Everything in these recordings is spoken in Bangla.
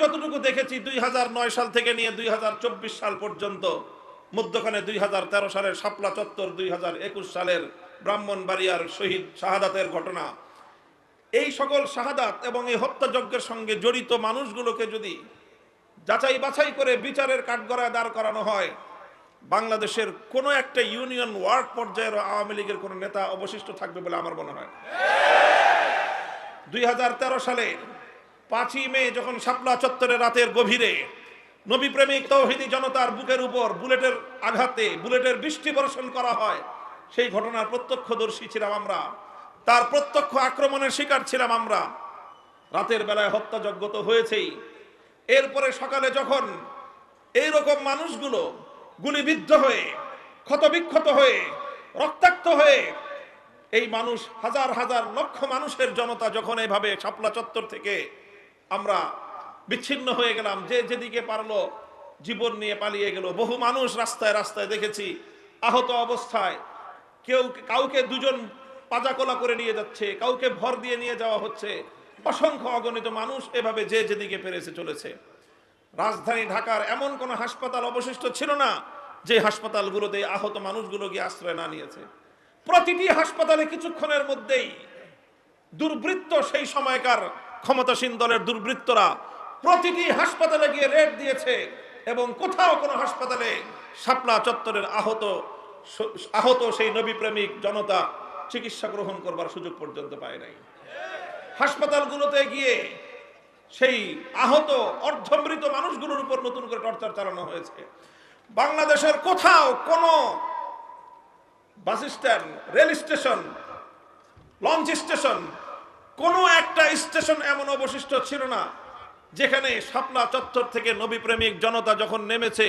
যতটুকু দেখেছি 2009 সাল থেকে নিয়ে 2024 সাল পর্যন্ত, মধ্যখানে 2013 সালের শাপলা চত্বর, 2021 সালের ব্রাহ্মণবাড়িয়ার শহীদ শাহাদাতের ঘটনা, এই সকল শাহাদাত এবং এই হত্যাযজ্ঞের সঙ্গে জড়িত মানুষগুলোকে যদি যাচাই বাছাই করে বিচারের কাঠগড়ায় দাঁড় করানো হয়, বাংলাদেশের কোনো একটা ইউনিয়ন ওয়ার্ড পর্যায়ের আওয়ামী লীগের কোনো নেতা অবশিষ্ট থাকবে বলে আমার মনে হয়। 2013 সালে 5ই মে যখন শাপলা চত্বরে রাতের গভীরে নবী প্রেমিক তৌহিদি জনতার বুকের উপর বুলেটের আঘাতে বুলেটের বৃষ্টি বর্ষণ করা হয়, সেই ঘটনার প্রত্যক্ষদর্শী ছিলাম আমরা, তার প্রত্যক্ষ আক্রমণের শিকার ছিলাম আমরা। রাতের বেলায় হত্যাযজ্ঞ তো হয়েছেই, এরপরে সকালে যখন এইরকম মানুষগুলো গুলিবিদ্ধ হয়ে, ক্ষতবিক্ষত হয়ে, রক্তাক্ত হয়ে, এই মানুষ হাজার হাজার লক্ষ মানুষের জনতা যখন এইভাবে শাপলা চত্বর থেকে আমরা বিচ্ছিন্ন হয়ে গেলাম, যে যেদিকে পারলো জীবন নিয়ে পালিয়ে গেল। বহু মানুষ রাস্তায় রাস্তায় দেখেছি আহত অবস্থায়, কাউকে দুজন পাজাকোলা করে নিয়ে যাচ্ছে, কাউকে ভর দিয়ে নিয়ে যাওয়া হচ্ছে। অসংখ্য অগণিত মানুষ এভাবে যে যেদিকে পেরেছে চলেছে। রাজধানী ঢাকার এমন কোন হাসপাতাল অবশিষ্ট ছিল না যে হাসপাতালগুলোতে আহত মানুষগুলো গিয়ে আশ্রয় না নিয়েছে। প্রতিটি হাসপাতালে কিছুক্ষণের মধ্যেই দুর্বৃত্ত, সেই সময়কার ক্ষমতাসীন দলের দুর্বৃত্তরা প্রতিটি হাসপাতালে গিয়ে রেড দিয়েছে, এবং কোথাও কোনো হাসপাতালে শাপলা চত্বরের আহত সেই নবী প্রেমিক জনতা চিকিৎসা গ্রহণ করবার সুযোগ পর্যন্ত পায় নাই। হাসপাতালগুলোতে গিয়ে সেই আহত অর্ধমৃত মানুষগুলোর উপর নতুন করে টর্চার চালানো হয়েছে। বাংলাদেশের কোথাও কোনো bus stand, rail station, launch station, কোনো একটা স্টেশন এমন অবশিষ্ট ছিল না যেখানে শাপলা চত্বর থেকে নবী প্রেমিক জনতা যখন নেমেছে,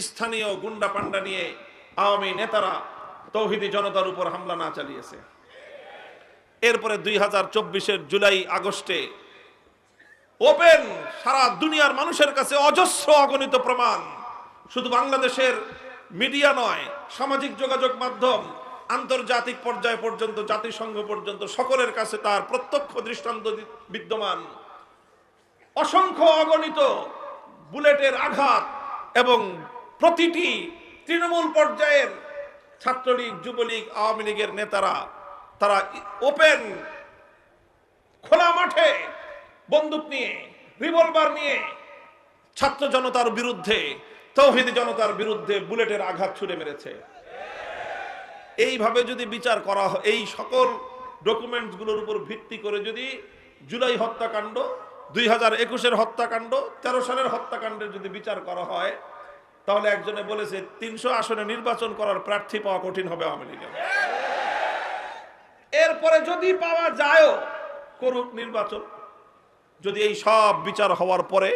স্থানীয় গুন্ডা পান্ডা নিয়ে আওয়ামী নেতারা তৌহিদি জনতার উপর হামলা না চালিয়েছে। এরপরে 2024-এর জুলাই আগস্টে ওপেন সারা দুনিয়ার মানুষের কাছে অজস্র অগণিত প্রমাণ, শুধু বাংলাদেশের মিডিয়া নয়, সামাজিক যোগাযোগ মাধ্যম, আন্তর্জাতিক পর্যায় পর্যন্ত, জাতিসংঘ পর্যন্ত সকলের কাছে তার প্রত্যক্ষ দৃষ্টান্ত বিদ্যমান। অসংখ্য অগণিত বুলেটের আঘাত, এবং প্রতিটি তৃণমূল পর্যায়ের ছাত্রলীগ, যুবলীগ, আওয়ামী লীগের নেতারা তারা ওপেন খোলা মাঠে বন্দুক নিয়ে, রিভলভার নিয়ে ছাত্র জনতার বিরুদ্ধে, তৌহিদি জনতার বিরুদ্ধে বুলেটের আঘাত ছুড়ে মেরেছে। এইভাবে যদি বিচার করা হয়, এই সকল ডকুমেন্টসগুলোর উপর ভিত্তি করে যদি জুলাই হত্যাকাণ্ড, 2021-এর হত্যাকাণ্ড, 13 সালের হত্যাকাণ্ডের যদি বিচার করা হয়, তাহলে একজনে বলেছে 300 আসনে নির্বাচন করার প্রার্থী পাওয়া কঠিন হবে আওয়ামী লীগের। এরপরে যদি পাওয়া যায়, করুক নির্বাচন। যদি এই সব বিচার হওয়ার পরে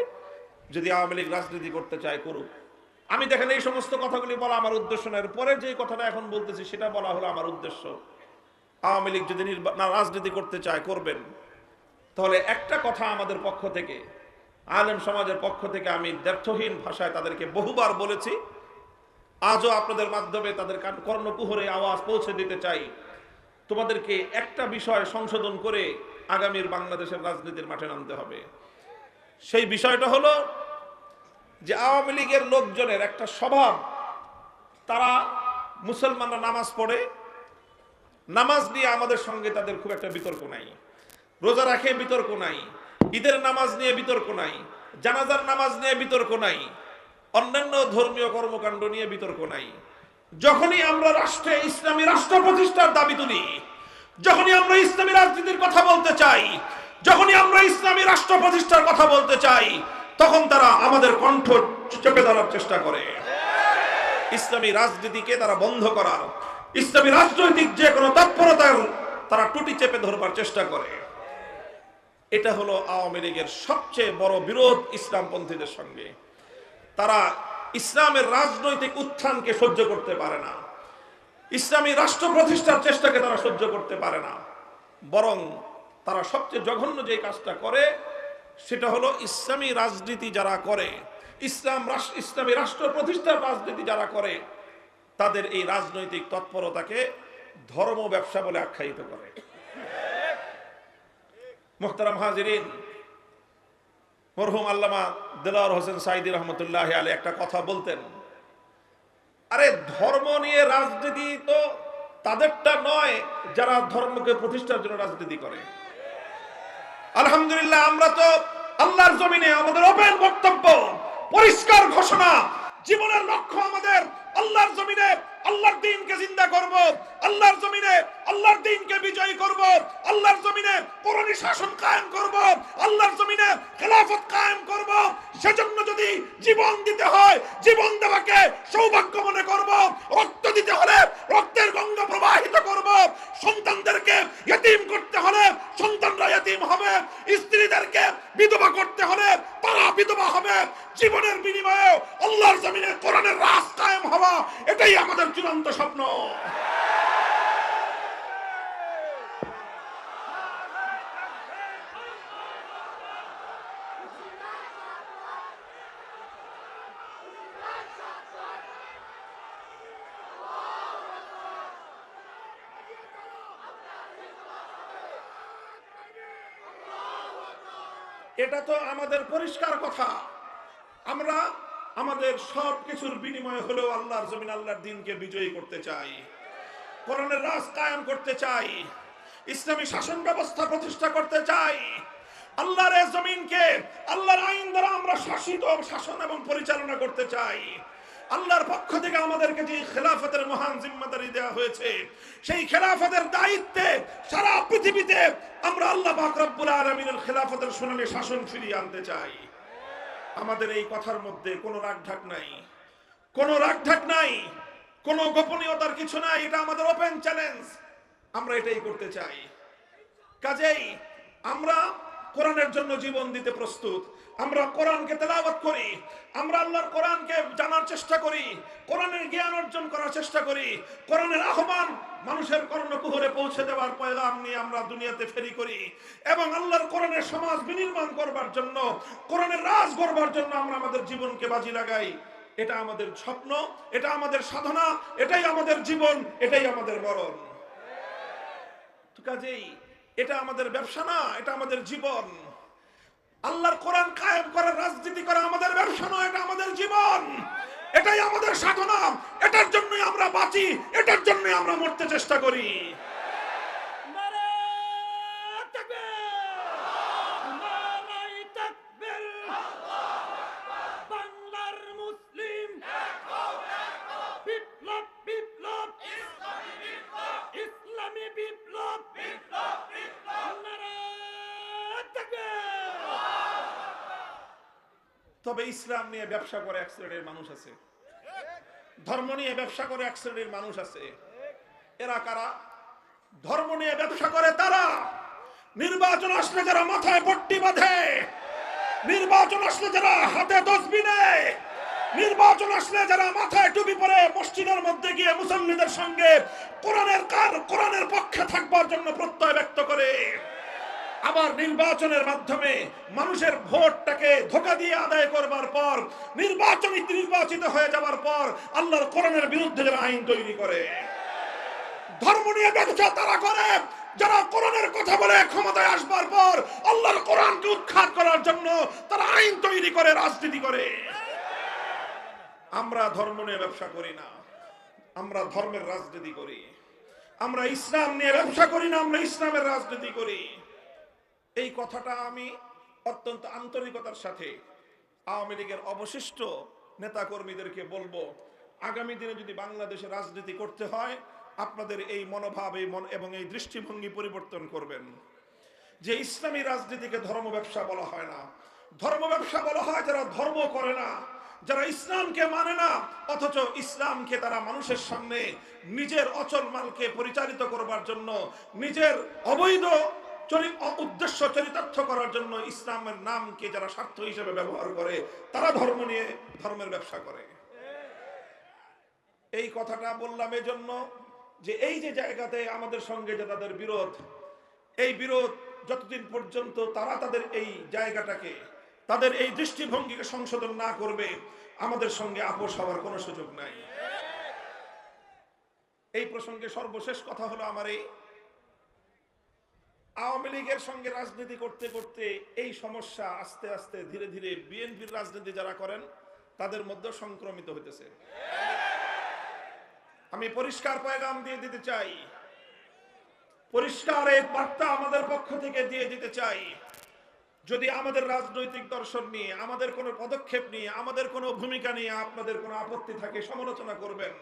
যদি আওয়ামী লীগ রাজনীতি করতে চায়, করুক। আমি দেখেন এই সমস্ত কথাগুলি বলা আমার উদ্দেশ্য না, এর পরে যে কথাটা এখন বলতেছি সেটা বলা হলো আমার উদ্দেশ্য। আওয়ামী লীগ যদি রাজনীতি করতে চায়, করবেন। তাহলে একটা কথা আমাদের পক্ষ থেকে, আলেম সমাজের পক্ষ থেকে আমি দ্ব্যর্থহীন ভাষায় তাদেরকে বহুবার বলেছি, আজও আপনাদের মাধ্যমে তাদের কর্ণকুহরে আওয়াজ পৌঁছে দিতে চাই। তোমাদেরকে একটা বিষয় সংশোধন করে আগামীর বাংলাদেশের রাজনীতির মাঠে নামতে হবে। সেই বিষয়টা হলো যে আওয়ামী লীগের লোকজনের একটা স্বভাব, তারা মুসলমানরা নামাজ পড়ে, নামাজ নিয়ে আমাদের সঙ্গে তাদের খুব একটা বিতর্ক নাই, রোজা রাখে বিতর্ক নাই, ঈদের নামাজ নিয়ে বিতর্ক নাই, জানাজার নামাজ নিয়ে বিতর্ক নাই, অন্যান্য ধর্মীয় কর্মকাণ্ড নিয়ে বিতর্ক নাই। যখনই আমরা রাষ্ট্রে ইসলামী রাষ্ট্র প্রতিষ্ঠার দাবি তুলি, যখনই আমরা ইসলামী রাজনীতির কথা বলতে চাই, যখনই আমরা ইসলামী রাষ্ট্র প্রতিষ্ঠার কথা বলতে চাই, তখন তারা আমাদের কণ্ঠ চেপে ধরার চেষ্টা করে। ইসলামী রাজনীতিকে তারা বন্ধ করার, ইসলামী রাজনৈতিক যে কোনো তৎপরতার তারা টুটি চেপে ধরবার চেষ্টা করে। এটা হলো আওয়ামী লীগের সবচেয়ে বড় বিরোধ ইসলামপন্থীদের সঙ্গে। তারা ইসলামের রাজনৈতিক উত্থানকে সহ্য করতে পারে না, ইসলামী রাষ্ট্র প্রতিষ্ঠার চেষ্টাকে তারা সহ্য করতে পারে না। বরং তারা সবচেয়ে জঘন্য যে কাজটা করে সেটা হলো ইসলামী রাজনীতি যারা করে, ইসলামী রাষ্ট্র প্রতিষ্ঠার রাজনীতি যারা করে, তাদের এই রাজনৈতিক তৎপরতাকে ধর্ম ব্যবসা বলে আখ্যায়িত করে। মুহতারাম হাজিরিন, মরহুম আল্লামা দেলোয়ার হোসেন সাইদি রহমতুল্লাহ আলাইহি একটা কথা বলতেন, আরে ধর্ম নিয়ে রাজনীতি তো তাদেরটা নয় যারা ধর্মকে প্রতিষ্ঠার জন্য রাজনীতি করে। আলহামদুলিল্লাহ আমরা তো আল্লাহর জমিনে আমাদের ওপেন বক্তব্য, পরিষ্কার ঘোষণা, জীবনের লক্ষ্য আমাদের আল্লাহর জমিনে আল্লাহর দ্বীনকে জিন্দা করব, আল্লাহর জমিনে আল্লাহর দ্বীনকে বিজয়ী করব, আল্লাহর জমিনে কোরআনী শাসন কায়েম করব, আল্লাহর জমিনে খেলাফত কায়েম করব। সেজন্য যদি জীবন দিতে হয় জীবন দেওয়াকে সৌভাগ্য মনে করব, রক্ত দিতে হলে রক্তের গঙ্গা প্রবাহিত করব, সন্তানদেরকে ইতিম করতে হলে সন্তানরা ইতিম হবে, স্ত্রীদেরকে বিধবা করতে হলে তারা বিধবা হবে। জীবনের বিনিময়ে আল্লাহর জমিনে কোরআনের রাজ কায়েম হওয়া, এটাই আমাদের চূড়ান্ত স্বপ্ন। এটা তো আমাদের পরিষ্কার কথা। আমরা আমাদের সব কিছুর বিনিময় হলেও আল্লাহর জমিন আল্লাহর দ্বীনকে বিজয়ী করতে চাই, কোরআনের রাজ কায়েম করতে চাই, ইসলামী শাসন ব্যবস্থা প্রতিষ্ঠা করতে চাই। আল্লাহর এই জমিনকে আল্লাহর আইন দ্বারা আমরা শাসিত শাসন এবং পরিচালনা করতে চাই। আল্লাহর পক্ষ থেকে আমাদেরকে যে খেলাফতের মহান জিম্মাদারি দেওয়া হয়েছে, সেই খেলাফতের দায়িত্বে সারা পৃথিবীতে আমরা আল্লাহ পাক রব্বুল আলামিনের খেলাফতের সোনালী শাসন ফিরিয়ে আনতে চাই। আমাদের এই কথার মধ্যে কোনো রাগঢাক নাই, কোনো রাগঢাক নাই, কোনো গোপনীয়তার কিছু নাই। এটা আমাদের ওপেন চ্যালেঞ্জ, আমরা এটাই করতে চাই। কাজেই আমরা কোরআনের জন্য জীবন দিতে প্রস্তুত। আমরা কোরআনকে তেলাওয়াত করি, আমরা আল্লাহর কোরআনকে জানার চেষ্টা করি, কোরআনের জ্ঞান অর্জন করার চেষ্টা করি, কোরআনের আহ্বান মানুষের কর্ণকুহরে পৌঁছে দেওয়ার পয়গাম নিয়ে আমরা দুনিয়াতে ফেরি করি, এবং আল্লাহর কোরআনের সমাজ বিনির্মাণ করবার জন্য, কোরআনের রাজ গড়বার জন্য আমরা আমাদের জীবনকে বাজি লাগাই। এটা আমাদের স্বপ্ন, এটা আমাদের সাধনা, এটাই আমাদের জীবন, এটাই আমাদের মরণ। কাজেই এটা আমাদের ব্যবসা না, এটা আমাদের জীবন। আল্লাহর কোরআন কায়েম করার রাজনীতি করা আমাদের ব্যবসা নয়, এটা আমাদের জীবন, এটাই আমাদের সাধনা। এটার জন্যই আমরা বাঁচি, এটার জন্যই আমরা মরতে চেষ্টা করি। তবে ইসলাম নিয়ে ব্যবসা করে এক শ্রেণীর মানুষ আছে, ধর্ম নিয়ে ব্যবসা করে এক শ্রেণীর মানুষ আছে। এরা কারা? ধর্ম নিয়ে ব্যবসা করে তারা নির্বাচন আসলে যারা মাথায় পট্টি বাঁধে, নির্বাচন আসলে যারা হাতে তসবিহ নেয়, নির্বাচন আসলে যারা মাথায় টুপি পরে মসজিদের মধ্যে গিয়ে মুসল্লিদের সঙ্গে কোরআনের পক্ষে থাকবার জন্য প্রত্যয় ব্যক্ত করে, আবার নির্বাচনের মাধ্যমে মানুষের ভোটটাকে ধোঁকা দিয়ে আদায় করবার পর নির্বাচিত হয়ে যাবার পর আল্লাহর কোরআনের বিরুদ্ধে যারা আইন তৈরি করে। ধর্ম নিয়ে ব্যবসা তারা করে যারা কোরআনের কথা বলে ক্ষমতায় আসবার পর আল্লাহর কোরআনকে উৎখাত করার জন্য তারা আইন তৈরি করে, রাজনীতি করে। আমরা ধর্ম নিয়ে ব্যবসা করি না, আমরা ধর্মের রাজনীতি করি। আমরা ইসলাম নিয়ে ব্যবসা করি না, আমরা ইসলামের রাজনীতি করি। এই কথাটা আমি অত্যন্ত আন্তরিকতার সাথে আওয়ামী লীগের অবশিষ্ট নেতাকর্মীদেরকে বলবো, আগামী দিনে যদি বাংলাদেশে রাজনীতি করতে হয় আপনাদের এই মনোভাব এবং এই দৃষ্টিভঙ্গি পরিবর্তন করবেন, যে ইসলামী রাজনীতিকে ধর্ম ব্যবসা বলা হয় না। ধর্ম ব্যবসা বলা হয় যারা ধর্ম করে না, যারা ইসলামকে মানে না, অথচ ইসলামকে তারা মানুষের সামনে নিজের অচল মালকে পরিচালিত করবার জন্য, নিজের অবৈধ উদ্দেশ্য চরিতার্থ করার জন্য ইসলামের নামকে যারা স্বার্থ হিসেবে ব্যবহার করে, তারা ধর্ম নিয়ে ধর্মের ব্যবসা করে। এই কথাটা বললাম এজন্য যে এই যে জায়গাতে আমাদের সঙ্গে যে তাদের বিরোধ, এই বিরোধ যতদিন পর্যন্ত তারা তাদের এই জায়গাটাকে, তাদের এই দৃষ্টিভঙ্গিকে সংশোধন না করবে, আমাদের সঙ্গে আপোষ হওয়ার কোনো সুযোগ নাই। এই প্রসঙ্গে সর্বশেষ কথা হলো আমার এই, আওয়ামী লীগের সঙ্গে রাজনীতি করতে করতে এই সমস্যা আস্তে আস্তে ধীরে ধীরে বিএনপির রাজনীতি যারা করেন তাদের মধ্যে সংক্রমিত হইতেছে। আমি পরিষ্কার পয়গাম দিয়ে দিতে চাই, পরিষ্কার এক বার্তা আমাদের পক্ষ থেকে দিয়ে দিতে চাই, যদি আমাদের রাজনৈতিক দর্শন নিয়ে, আমাদের কোনো পদক্ষেপ নিয়ে, আমাদের কোনো ভূমিকা নিয়ে আপনাদের কোনো আপত্তি থাকে সমালোচনা করবেন,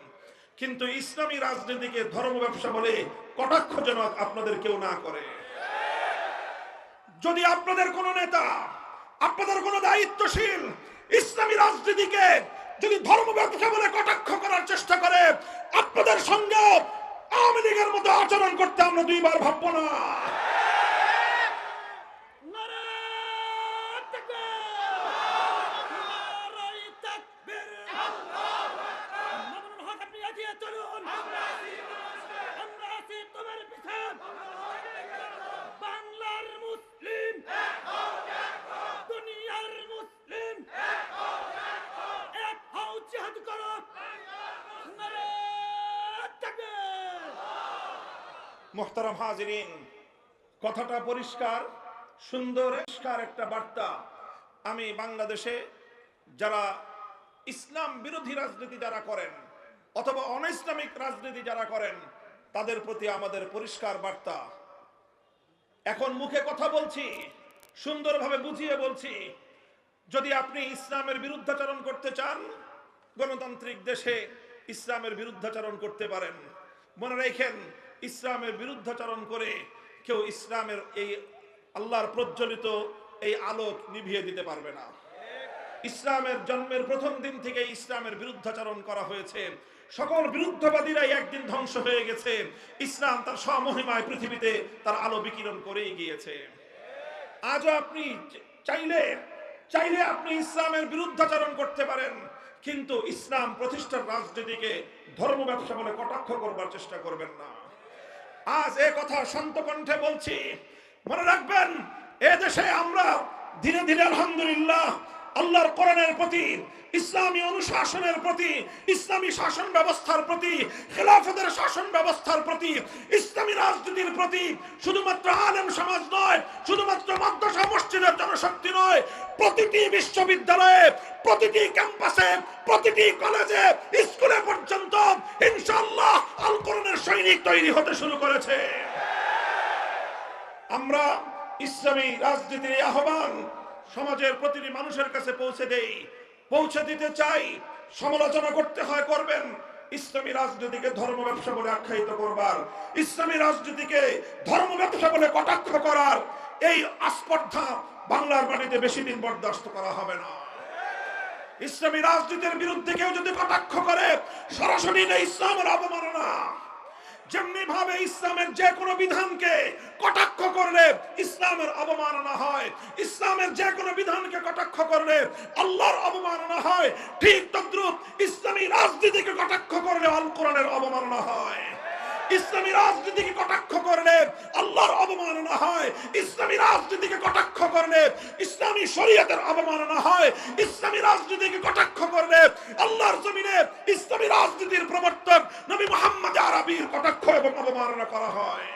কিন্তু ইসলামী রাজনীতিকে ধর্ম ব্যবসা বলে কটাক্ষজনক আপনাদের কেউ না করে। যদি আপনাদের কোনো নেতা, আপনাদের কোনো দায়িত্বশীল ইসলামী রাজনীতিকে যদি ধর্ম ব্যবসা বলে কটাক্ষ করার চেষ্টা করে, আপনাদের সঙ্গে আওয়ামী লীগের মতো আচরণ করতে আমরা দুইবার ভাববো না। মোহতারাম হাজিরিন, কথাটা পরিষ্কার, সুন্দর পরিষ্কার একটা বার্তা। আমি বাংলাদেশে যারা ইসলাম বিরোধী রাজনীতি যারা করেন অথবা অন ইসলামিক রাজনীতি যারা করেন তাদের প্রতি আমাদের পরিষ্কার বার্তা। এখন মুখে কথা বলছি, সুন্দরভাবে বুঝিয়ে বলছি, যদি আপনি ইসলামের বিরুদ্ধাচরণ করতে চান, গণতান্ত্রিক দেশে ইসলামের বিরুদ্ধাচরণ করতে পারেন। মনে রাখেন, ইসলামের বিরুদ্ধাচরণ করে কেউ ইসলামের এই আল্লাহর প্রজ্বলিত এই আলো নিভিয়ে দিতে পারবে না। ইসলামের জন্মের প্রথম দিন থেকে ইসলামের বিরুদ্ধাচরণ করা হয়েছে, সকল বিরুদ্ধবাদীরাই একদিন ধ্বংস হয়ে গেছে। ইসলাম তার স্বমহিমায় পৃথিবীতে তার আলো বিকিরণ করেই গিয়েছে। আজও আপনি চাইলে আপনি ইসলামের বিরুদ্ধাচরণ করতে পারেন, কিন্তু ইসলাম প্রতিষ্ঠার রাজনীতিকে ধর্ম ব্যবসা বলে কটাক্ষ করবার চেষ্টা করবেন না। আজ এ কথা শান্ত কণ্ঠে বলছি, মনে রাখবেন, এ দেশে আমরা ধীরে ধীরে আলহামদুলিল্লাহ আল্লাহর কোরআনের প্রতি, ইসলামী অনুশাসনের প্রতি, ইসলামী শাসন ব্যবস্থার প্রতি, খেলাফতের শাসন ব্যবস্থার প্রতি, ইসলামী রাজনীতির প্রতি শুধুমাত্র আলেম সমাজ নয়, শুধুমাত্র মাদ্রাসা মসজিদের জনশক্তি নয়, প্রতিটি বিশ্ববিদ্যালয়ে, প্রতিটি ক্যাম্পাসে, প্রতিটি কলেজে, স্কুলে পর্যন্ত ইনশাআল্লাহ আল কোরআনের সৈনিক তৈরি হতে শুরু করেছে। আমরা ইসলামী রাজনীতির আহ্বান সমাজের প্রতিটি মানুষের কাছে পৌঁছে দিতে চাই। সমালোচনা করতে হয় করবেন, ইসলামী রাজনীতিকে ধর্ম ব্যবসা বলে আখ্যায়িত করবার, ইসলামী রাজনীতিকে ধর্ম ব্যবসা বলে কটাক্ষ করার এই আস্পর্ধা বাংলার মাটিতে বেশি দিন বরদাস্ত করা হবে না। ইসলামী রাজনীতির বিরুদ্ধে কেউ যদি কটাক্ষ করে, সরাসরি ইসলামের অবমাননা। যেমনি ভাবে ইসলামের যে কোনো বিধানকে কটাক্ষ করলে ইসলামের অবমাননা হয়, ইসলামের যে কোনো বিধানকে কটাক্ষ করলে আল্লাহর অবমাননা হয়, ঠিক তদ্রুপ ইসলামী রাজনীতিকে কটাক্ষ করলে আল কোরআনের অবমাননা হয়। ইসলামী রাজনীতিকে কটাক্ষ করলে আল্লাহর অবমাননা হয়, ইসলামী রাজনীতিকে কটাক্ষ করলে ইসলামী শরীয়তের অবমাননা হয়, ইসলামী রাজনীতিকে কটাক্ষ করলে আল্লাহর জমিনে ইসলামী রাজনীতির প্রবর্তক নবী মুহাম্মদ আরবীর কটাক্ষ এবং অবমাননা করা হয়।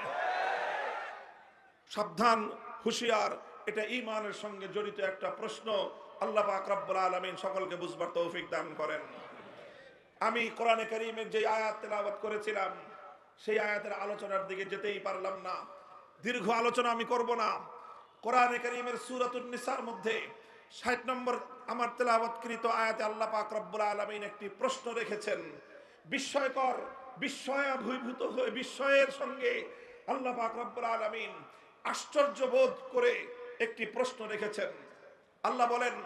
সাবধান, হুঁশিয়ার, এটা ঈমানের সঙ্গে জড়িত একটা প্রশ্ন। আল্লাহ পাক রব্বুল আলামিন সকলকে বুঝবার তৌফিক দান করেন। আমি কোরআনে কারীমের যে আয়াত তেলাওয়াত করেছিলাম সেই আয়াতের আলোচনার দিকে যেতেই পারলাম না, দীর্ঘ আলোচনা আমি করব না। কোরআনে কারীমের সূরাতুন নিসার মধ্যে ৬০ নম্বর আমার তেলাওয়াতকৃত আয়াতে আল্লাহ পাক রব্বুল আলামিন একটি প্রশ্ন রেখেছেন। বিস্ময়কর, বিস্ময়াভিভূত হয়ে বিস্ময়ের সঙ্গে আল্লাহ পাক রব্বুল আলামিন আশ্চর্য বোধ করে একটি প্রশ্ন রেখেছেন। আল্লাহ বলেন,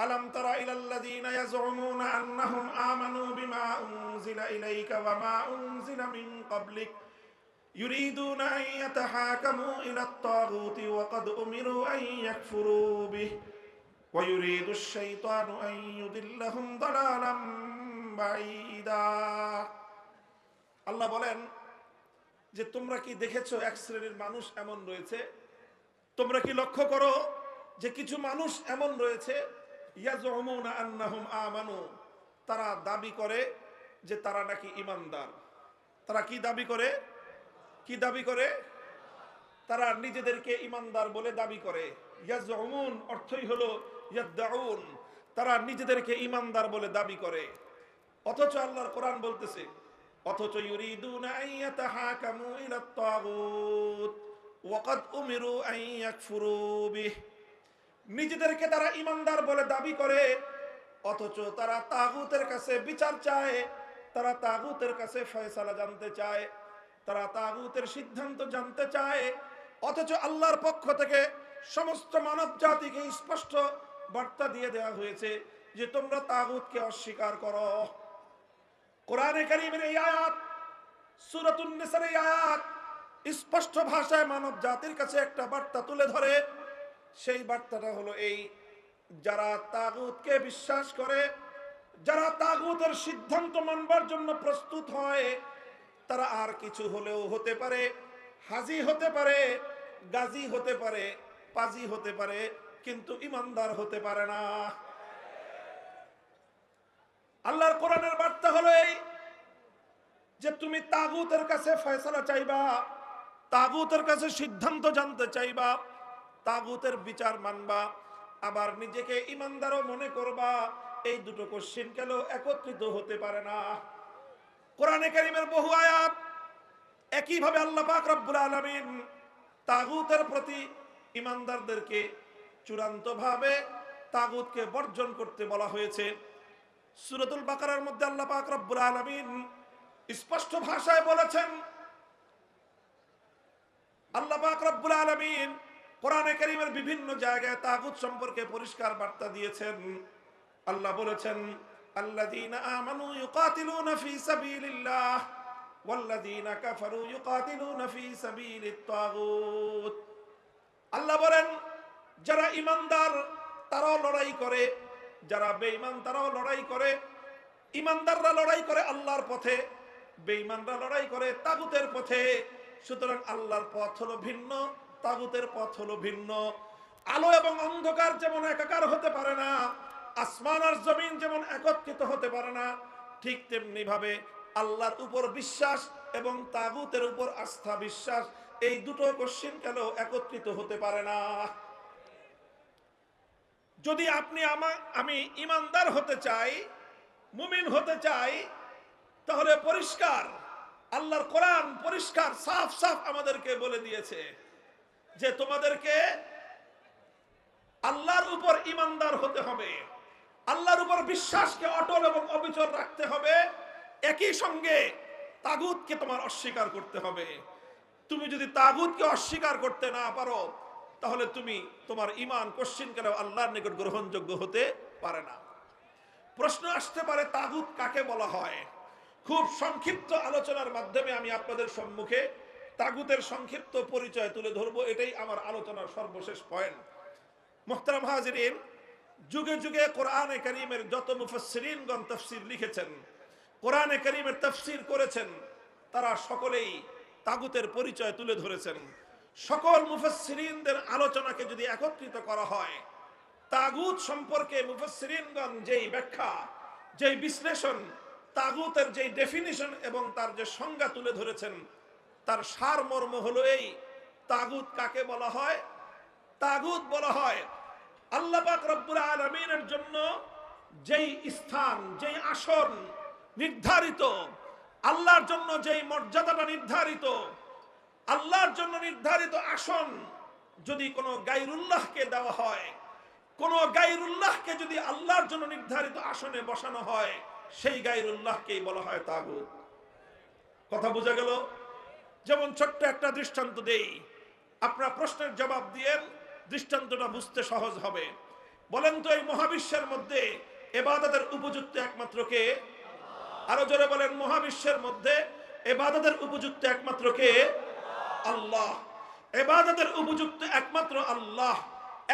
আলাম তারা ইলাল্লাযীনা ইয়াজউমুনা আন্নাহুম আমানু বিমা উনজিলা ইলাইকা ওয়া মা উনজিলা মিন ক্বাবলিক ইউরিদুনা আন ইয়াতাহাকামু ইলাত তাগুতি ওয়া ক্বাদ উমিরু আন ইয়াকফুরু বিহি ওয়া ইউরিদুশ শাইতানু আন ইউদিল্লাহুম দালালাম বাঈদা। আল্লাহ বলেন যে তোমরা কি দেখেছো এক শ্রেণীর মানুষ এমন রয়েছে, তোমরা কি লক্ষ্য করো যে কিছু মানুষ এমন রয়েছে ইয়াজউমুনা আন্নাহুম আমানু, তারা দাবি করে যে তারা নাকি ঈমানদার। তারা কি দাবি করে? কি দাবি করে? তারা নিজেদেরকে ইমানদার বলে দাবি করে। ইয়াজউমুন অর্থই হলো ইয়াদউন, তারা নিজেদেরকে ইমানদার বলে দাবি করে। অথচ আল্লাহর কোরআন বলতেছে অথচ ইউরিদুনা আইয়াতাহাকামু ইলাত তাগুত ওয়া ক্বাদ উমিরু আন ইয়াকফুরু বিহি, নিজেদেরকে তারা ইমানদার বলে দাবি করে অথচ তারা তাগুতের কাছে বিচার চায়, তারা তাগুতের কাছে ফয়সালা জানতে চায়, তারা তাগুতের সিদ্ধান্ত জানতে চায়। অথচ আল্লাহর পক্ষ থেকে সমস্ত মানব জাতিকে স্পষ্ট বার্তা দিয়ে দেওয়া হয়েছে যে তোমরা তাগুতকে অস্বীকার করো। কোরআনে কারীমের এই আয়াত, সূরাতুন নিসার এই আয়াত স্পষ্ট ভাষায় মানব জাতির কাছে একটা বার্তা তুলে ধরে। সেই বার্তাটা হলো এই, যারা তাগুতকে বিশ্বাস করে, যারা তাগুতের সিদ্ধান্ত মানবার জন্য প্রস্তুত হয়, তারা আর কিছু হলেও হতে পারে, হাজি হতে পারে, গাজী হতে পারে, পাজি হতে পারে, কিন্তু ইমানদার হতে পারে না। আল্লাহর কোরআনের বার্তা হলো এই যে তুমি তাগুতের কাছে ফয়সালা চাইবা, তাগুতের কাছে সিদ্ধান্ত জানতে চাইবা, তাগুতের বিচার মানবা, আবার নিজেকে ইমানদারও মনে করবা, এই দুটো কোশ্চেন কেন একত্রিত হতে পারে না। কোরআনে কারীমের বহু আয়াত একইভাবে আল্লাহ পাক রব্বুল আলামিন তাগুতের প্রতি ইমানদারদেরকে চূড়ান্তভাবে তাগুতকে বর্জন করতে বলা হয়েছে। সূরাতুল বাকারার মধ্যে আল্লাহ পাক রব্বুল আলামিন স্পষ্ট ভাষায় বলেছেন, আল্লাহ পাক রব্বুল আলামিন কোরআনে কারীমের বিভিন্ন জায়গায় তাগুত সম্পর্কে পরিষ্কার বার্তা দিয়েছেন। আল্লাহ বলেছেন, আল্লাযীনা আমানু ইউকাতিলুনা ফী সাবিলিল্লাহ ওয়াল্লাযীনা কাফারু ইউকাতিলুনা ফী সাবিলিত তাগুত। আল্লাহ বলেন, যারা ঈমানদার তারাও লড়াই করে, যারা বেঈমান তারাও লড়াই করে। ঈমানদাররা লড়াই করে আল্লাহর পথে, বেঈমানরা লড়াই করে তাগুতের পথে। সুতরাং আল্লাহর পথ হলো ভিন্ন, তাগুতের পথ হলো ভিন্ন। আলো এবং অন্ধকার যেমন একাকার হতে পারে না, আসমান আর জমিন যেমন একত্রিত হতে পারে না, ঠিক তেমনি ভাবে আল্লাহর উপর বিশ্বাস এবং তাগুতের উপর আস্থা বিশ্বাস, এই দুটো কোশ্চেন কেন একত্রিত হতে পারে না। যদি আপনি আমি ইমানদার হতে চাই, মুমিন হতে চাই, তাহলে পরিষ্কার আল্লাহর কোরআন পরিষ্কার সাফ সাফ আমাদেরকে বলে দিয়েছে যে তোমাদেরকে আল্লাহর উপর ইমানদার হতে হবে, আল্লাহর উপর বিশ্বাসকে অটল এবং অবিচল রাখতে হবে, একই সঙ্গে তাগুতকে তোমার অস্বীকার করতে হবে। তুমি যদি তাগুতকে অস্বীকার করতে না পারো, তাহলে তুমি তোমার ঈমান কোশ্চিনকালে আল্লাহর নিকট গ্রহণযোগ্য হতে পারে না। প্রশ্ন আসতে পারে, তাগুত কাকে বলা হয়? খুব সংক্ষিপ্ত আলোচনার মাধ্যমে আমি আপনাদের সম্মুখে তাগুতের সংক্ষিপ্ত পরিচয় তুলে ধরবো, এটাই আমার আলোচনার সর্বশেষ পয়েন্ট। মুহতারাম হাজিরিন, যুগে যুগে কোরআনে কারীমের যত মুফাসসিরিনগণ তাফসীর লিখেছেন, কোরআনে কারীমের তাফসীর করেছেন, তারা সকলেই তাগুতের পরিচয় তুলে ধরেছেন। সকল মুফাসসিরিনদের আলোচনাকে যদি একত্রিত করা হয়, তাগুত সম্পর্কে মুফাসসিরিনগণ যেই ব্যাখ্যা, যেই বিশ্লেষণ, তাগুতের যেই ডেফিনিশন এবং তার যে সংজ্ঞা তুলে ধরেছেন, তার সারমর্ম হলো এই, তাগুত কাকে বলা হয়? তাগুত বলা হয় আল্লাহ পাক রব্বুল আলামিনের জন্য যেই স্থান, যেই আসন নির্ধারিত, আল্লাহর জন্য যেই মর্যাদাটা নির্ধারিত, আল্লাহর জন্য নির্ধারিত আসন যদি কোনো গায়রুল্লাহকে দেওয়া হয়, কোনো গায়রুল্লাহকে যদি আল্লাহর জন্য নির্ধারিত আসনে বসানো হয়, সেই গায়রুল্লাহকেই বলা হয় তাগুত। কথা বোঝা গেল? যেমন ছোট্ট একটা দৃষ্টান্ত দেই, আপনার প্রশ্নের জবাব দিয়ে দৃষ্টান্তটা বুঝতে সহজ হবে। বলেন তো, এই মহাবিশ্বের মধ্যে ইবাদতের উপযুক্ত একমাত্র কে? আরো জোরে বলেন, মহাবিশ্বের মধ্যে ইবাদতের উপযুক্ত একমাত্র কে? আল্লাহ। ইবাদতের উপযুক্ত একমাত্র আল্লাহ।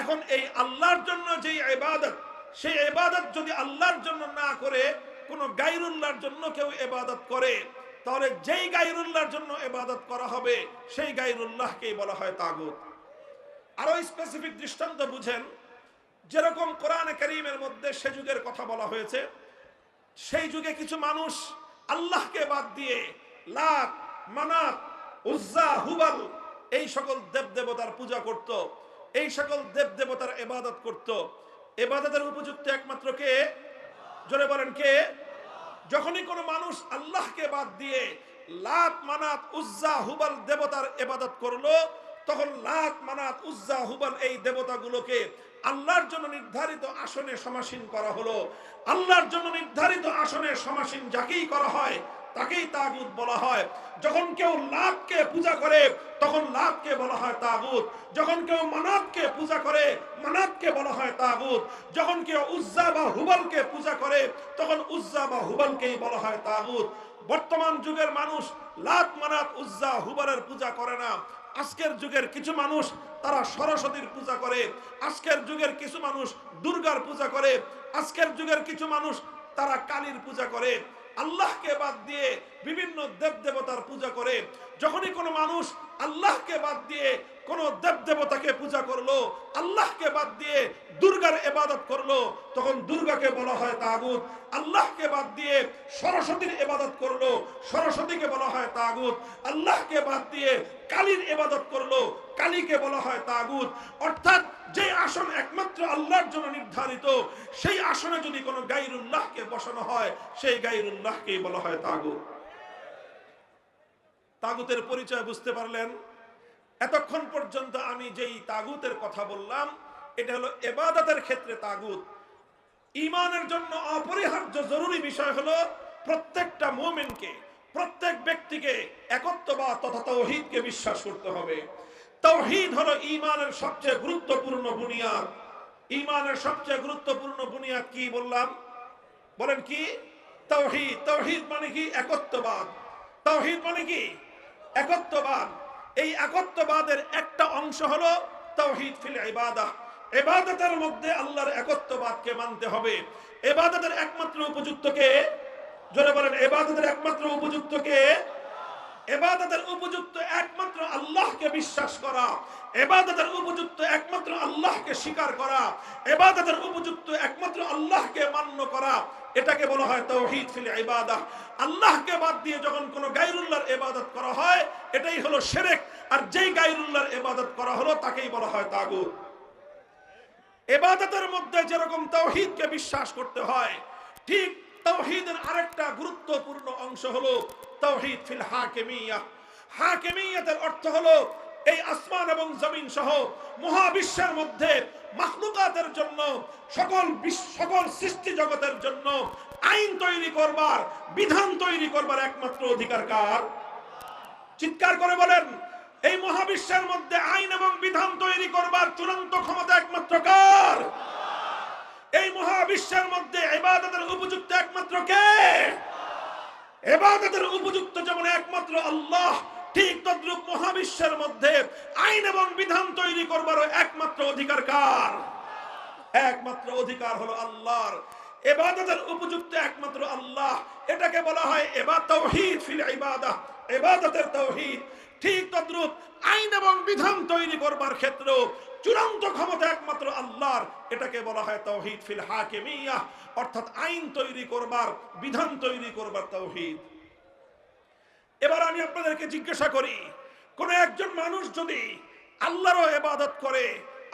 এখন এই আল্লাহর জন্য যেই ইবাদত, সেই ইবাদত যদি আল্লাহর জন্য না করে কোনো গায়রুল্লাহর জন্য কেউ ইবাদত করে, তাহলে যেই গায়রুল্লাহর জন্য ইবাদত করা হবে সেই গায়রুল্লাহকেই বলা হয় তাগুত। আরো স্পেসিফিক দৃষ্টান্ত বুঝেন, যেরকম কোরআনে কারীমের মধ্যে সে যুগের কথা বলা হয়েছে, সেই যুগে কিছু মানুষ আল্লাহকে বাদ দিয়ে লাত, মানাত, উজ্জা, হুবাল এই সকল দেবদেবতার পূজা করত, এই সকল দেবদেবতার ইবাদত করত। ইবাদতের উপযুক্ত একমাত্র কে? জোরে বলেন কে? যখনই কোনো মানুষ আল্লাহকে বাদ দিয়ে লাত, মানাত, উজ্জা, হুবাল দেবতার ইবাদত করলো, তখন লাত, মানাত, উজ্জা, হুবাল এই দেবতাগুলোকে আল্লাহর জন্য নির্ধারিত আসনে সমাসীন করা হলো। আল্লাহর জন্য নির্ধারিত আসনে সমাসীন যাকেই করা হয় তাকেই তাগুত বলা হয়। যখন কেউ লাতকে পূজা করে তখন লাতকে বলা হয় তাগুত। যখন কেউ মানাতকে পূজা করে মানাতকে বলা হয় তাগুত। যখন কেউ উজ্জা বা হুবালকে পূজা করে তখন উজ্জা বা হুবালকেই বলা হয় তাগুত। বর্তমান যুগের মানুষ লাত, মানাত, উজ্জা, হুবালের পূজা করে না। আজকের যুগের কিছু মানুষ তারা সরস্বতীর পূজা করে, আজকের যুগের কিছু মানুষ দুর্গার পূজা করে, আজকের যুগের কিছু মানুষ তারা কালীর পূজা করে। আল্লাহকে বাদ দিয়ে বিভিন্ন দেবদেবতার পূজা করে। যখনই কোনো মানুষ আল্লাহকে বাদ দিয়ে কোনো দেবদেবতাকে পূজা করলো, আল্লাহকে বাদ দিয়ে দুর্গার ইবাদত করলো, তখন দুর্গাকে বলা হয় তাগুত। আল্লাহকে বাদ দিয়ে সরস্বতীর ইবাদত করলো, সরস্বতীকে বলা হয় তাগুত। আল্লাহকে বাদ দিয়ে কালীর ইবাদত করলো, কালীকে বলা হয় তাগুত। অর্থাৎ যে আসন একমাত্র আল্লাহর জন্য নির্ধারিত, সেই আসনে যদি কোনো গায়রুল্লাহকে বসানো হয়, সেই গায়রুল্লাহকেই বলা হয় তাগুত। তাগুতের পরিচয় বুঝতে পারলেন? এতক্ষণ পর্যন্ত আমি যেই তাগুতের কথা বললাম এটা হলো ইবাদতের ক্ষেত্রে তাগুত। ঈমানের জন্য অপরিহার্য জরুরি বিষয় হলো প্রত্যেকটা মুমিনকে, প্রত্যেক ব্যক্তিকে একত্ববাদ তথা তাওহীদকে বিশ্বাস করতে হবে। তাওহীদ হলো ঈমানের সবচেয়ে গুরুত্বপূর্ণ বুনিয়াদ। ঈমানের সবচেয়ে গুরুত্বপূর্ণ বুনিয়াদ কি বললাম? বলেন কি? তাওহীদ। তাওহীদ মানে কি? একত্ববাদ। তাওহীদ মানে কি? একত্ববাদ। এই একত্ববাদের একটা অংশ হলো তাওহীদ ফিল ইবাদাহ। ইবাদতের মধ্যে আল্লাহর একত্ববাদকে মানতে হবে। ইবাদতের একমাত্র উপযুক্ত কে? জোরে বলেন, ইবাদতের একমাত্র উপযুক্ত কে? ইবাদতের উপযুক্ত একমাত্র আল্লাহকে বিশ্বাস করা, ইবাদতের উপযুক্ত একমাত্র আল্লাহকে স্বীকার করা, ইবাদতের উপযুক্ত একমাত্র আল্লাহকে মান্য করা, এটাকে বলা হয় তাওহীদ ফিল ইবাদাহ। আল্লাহকে বাদ দিয়ে যখন কোনো গায়রুল্লাহর ইবাদত করা হয় এটাই হলো শিরক, আর যেই গায়রুল্লাহর ইবাদত করা হলো তাকেই বলা হয় তাগুত। ইবাদতের মধ্যে যেরকম তাওহীদকে বিশ্বাস করতে হয়, ঠিক তাওহীদের আরেকটা গুরুত্বপূর্ণ অংশ হলো তাওহীদ ফিল হাকিমিয়াহ। হাকিমিয়াতের অর্থ হলো এই আসমান এবং জমিন সহ মহাবিশ্বের মধ্যে মাখলুকাতের জন্য, সকল সৃষ্টি জগতের জন্য আইন তৈরি করবার, বিধান তৈরি করবার একমাত্র অধিকার কার? চিৎকার করে বলেন, এই মহাবিশ্বের মধ্যে আইন এবং বিধান তৈরি করবার চূড়ান্ত ক্ষমতা একমাত্র কার? এই মহাবিশ্বের মধ্যে ইবাদতের উপযুক্ত একমাত্র কে? ইবাদতের উপযুক্ত যেমন একমাত্র আল্লাহ, ঠিক তদ্রূপ মহাবিশ্বের মধ্যে আইন এবং বিধান তৈরি করবারও একমাত্র অধিকার কার? একমাত্র অধিকার হলো আল্লাহর। ইবাদতের উপযুক্ত একমাত্র আল্লাহ, এটাকে বলা হয় তাওহীদ ফিল ইবাদাহ, ইবাদতের তাওহীদ। ঠিক তদ্রূপ আইন এবং বিধান তৈরি করবার ক্ষেত্রে চূড়ান্ত ক্ষমতা একমাত্র আল্লাহর, এটাকে বলা হয় তাওহীদ ফিল হাকিমিয়াহ, অর্থাৎ আইন তৈরি করবার, বিধান তৈরি করবার তাওহীদ। এবার আমি আপনাদেরকে জিজ্ঞাসা করি, কোন একজন মানুষ যদি আল্লাহরও ইবাদত করে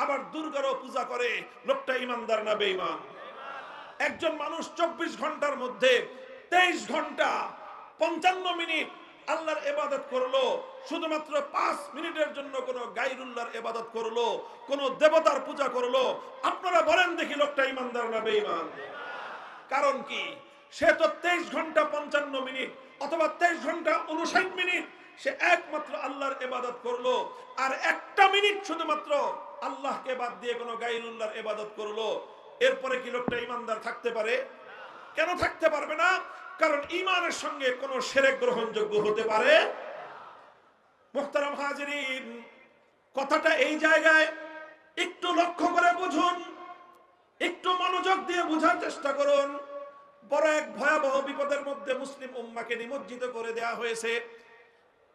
আবার দুর্গারও পূজা করে, লোকটা ঈমানদার না বেঈমান? একজন মানুষ 24 ঘন্টার মধ্যে 23 ঘন্টা 55 মিনিট আল্লাহর ইবাদত করলো, শুধুমাত্র 5 মিনিটের জন্য কোন গায়রুল্লাহর ইবাদত করলো, কোন দেবতার পূজা করলো, আপনারা বলেন দেখি লোকটা ঈমানদার না বেঈমান? কারণ কি? সে তো 23 ঘন্টা 55 মিনিট অথবা 23 ঘন্টা 59 মিনিট সে একমাত্র আল্লাহর ইবাদত করলো, আর একটা মিনিট শুধুমাত্র আল্লাহকে বাদ দিয়ে কোন গায়রুল্লাহর ইবাদত করলো। এরপরে কি লোকটা ঈমানদার থাকতে পারে? কেন থাকতে পারবে না? কারণ ঈমানের সঙ্গে কোন শিরক গ্রহণযোগ্য হতে পারে। মুহতারাম হাজিরিন, কথাটা এই জায়গায় একটু লক্ষ্য করে বুঝুন, একটু মনোযোগ দিয়ে বোঝার চেষ্টা করুন। বড় এক ভয়াবহ বিপদের মধ্যে মুসলিম উম্মাহকে নিমজ্জিত করে দেয়া হয়েছে।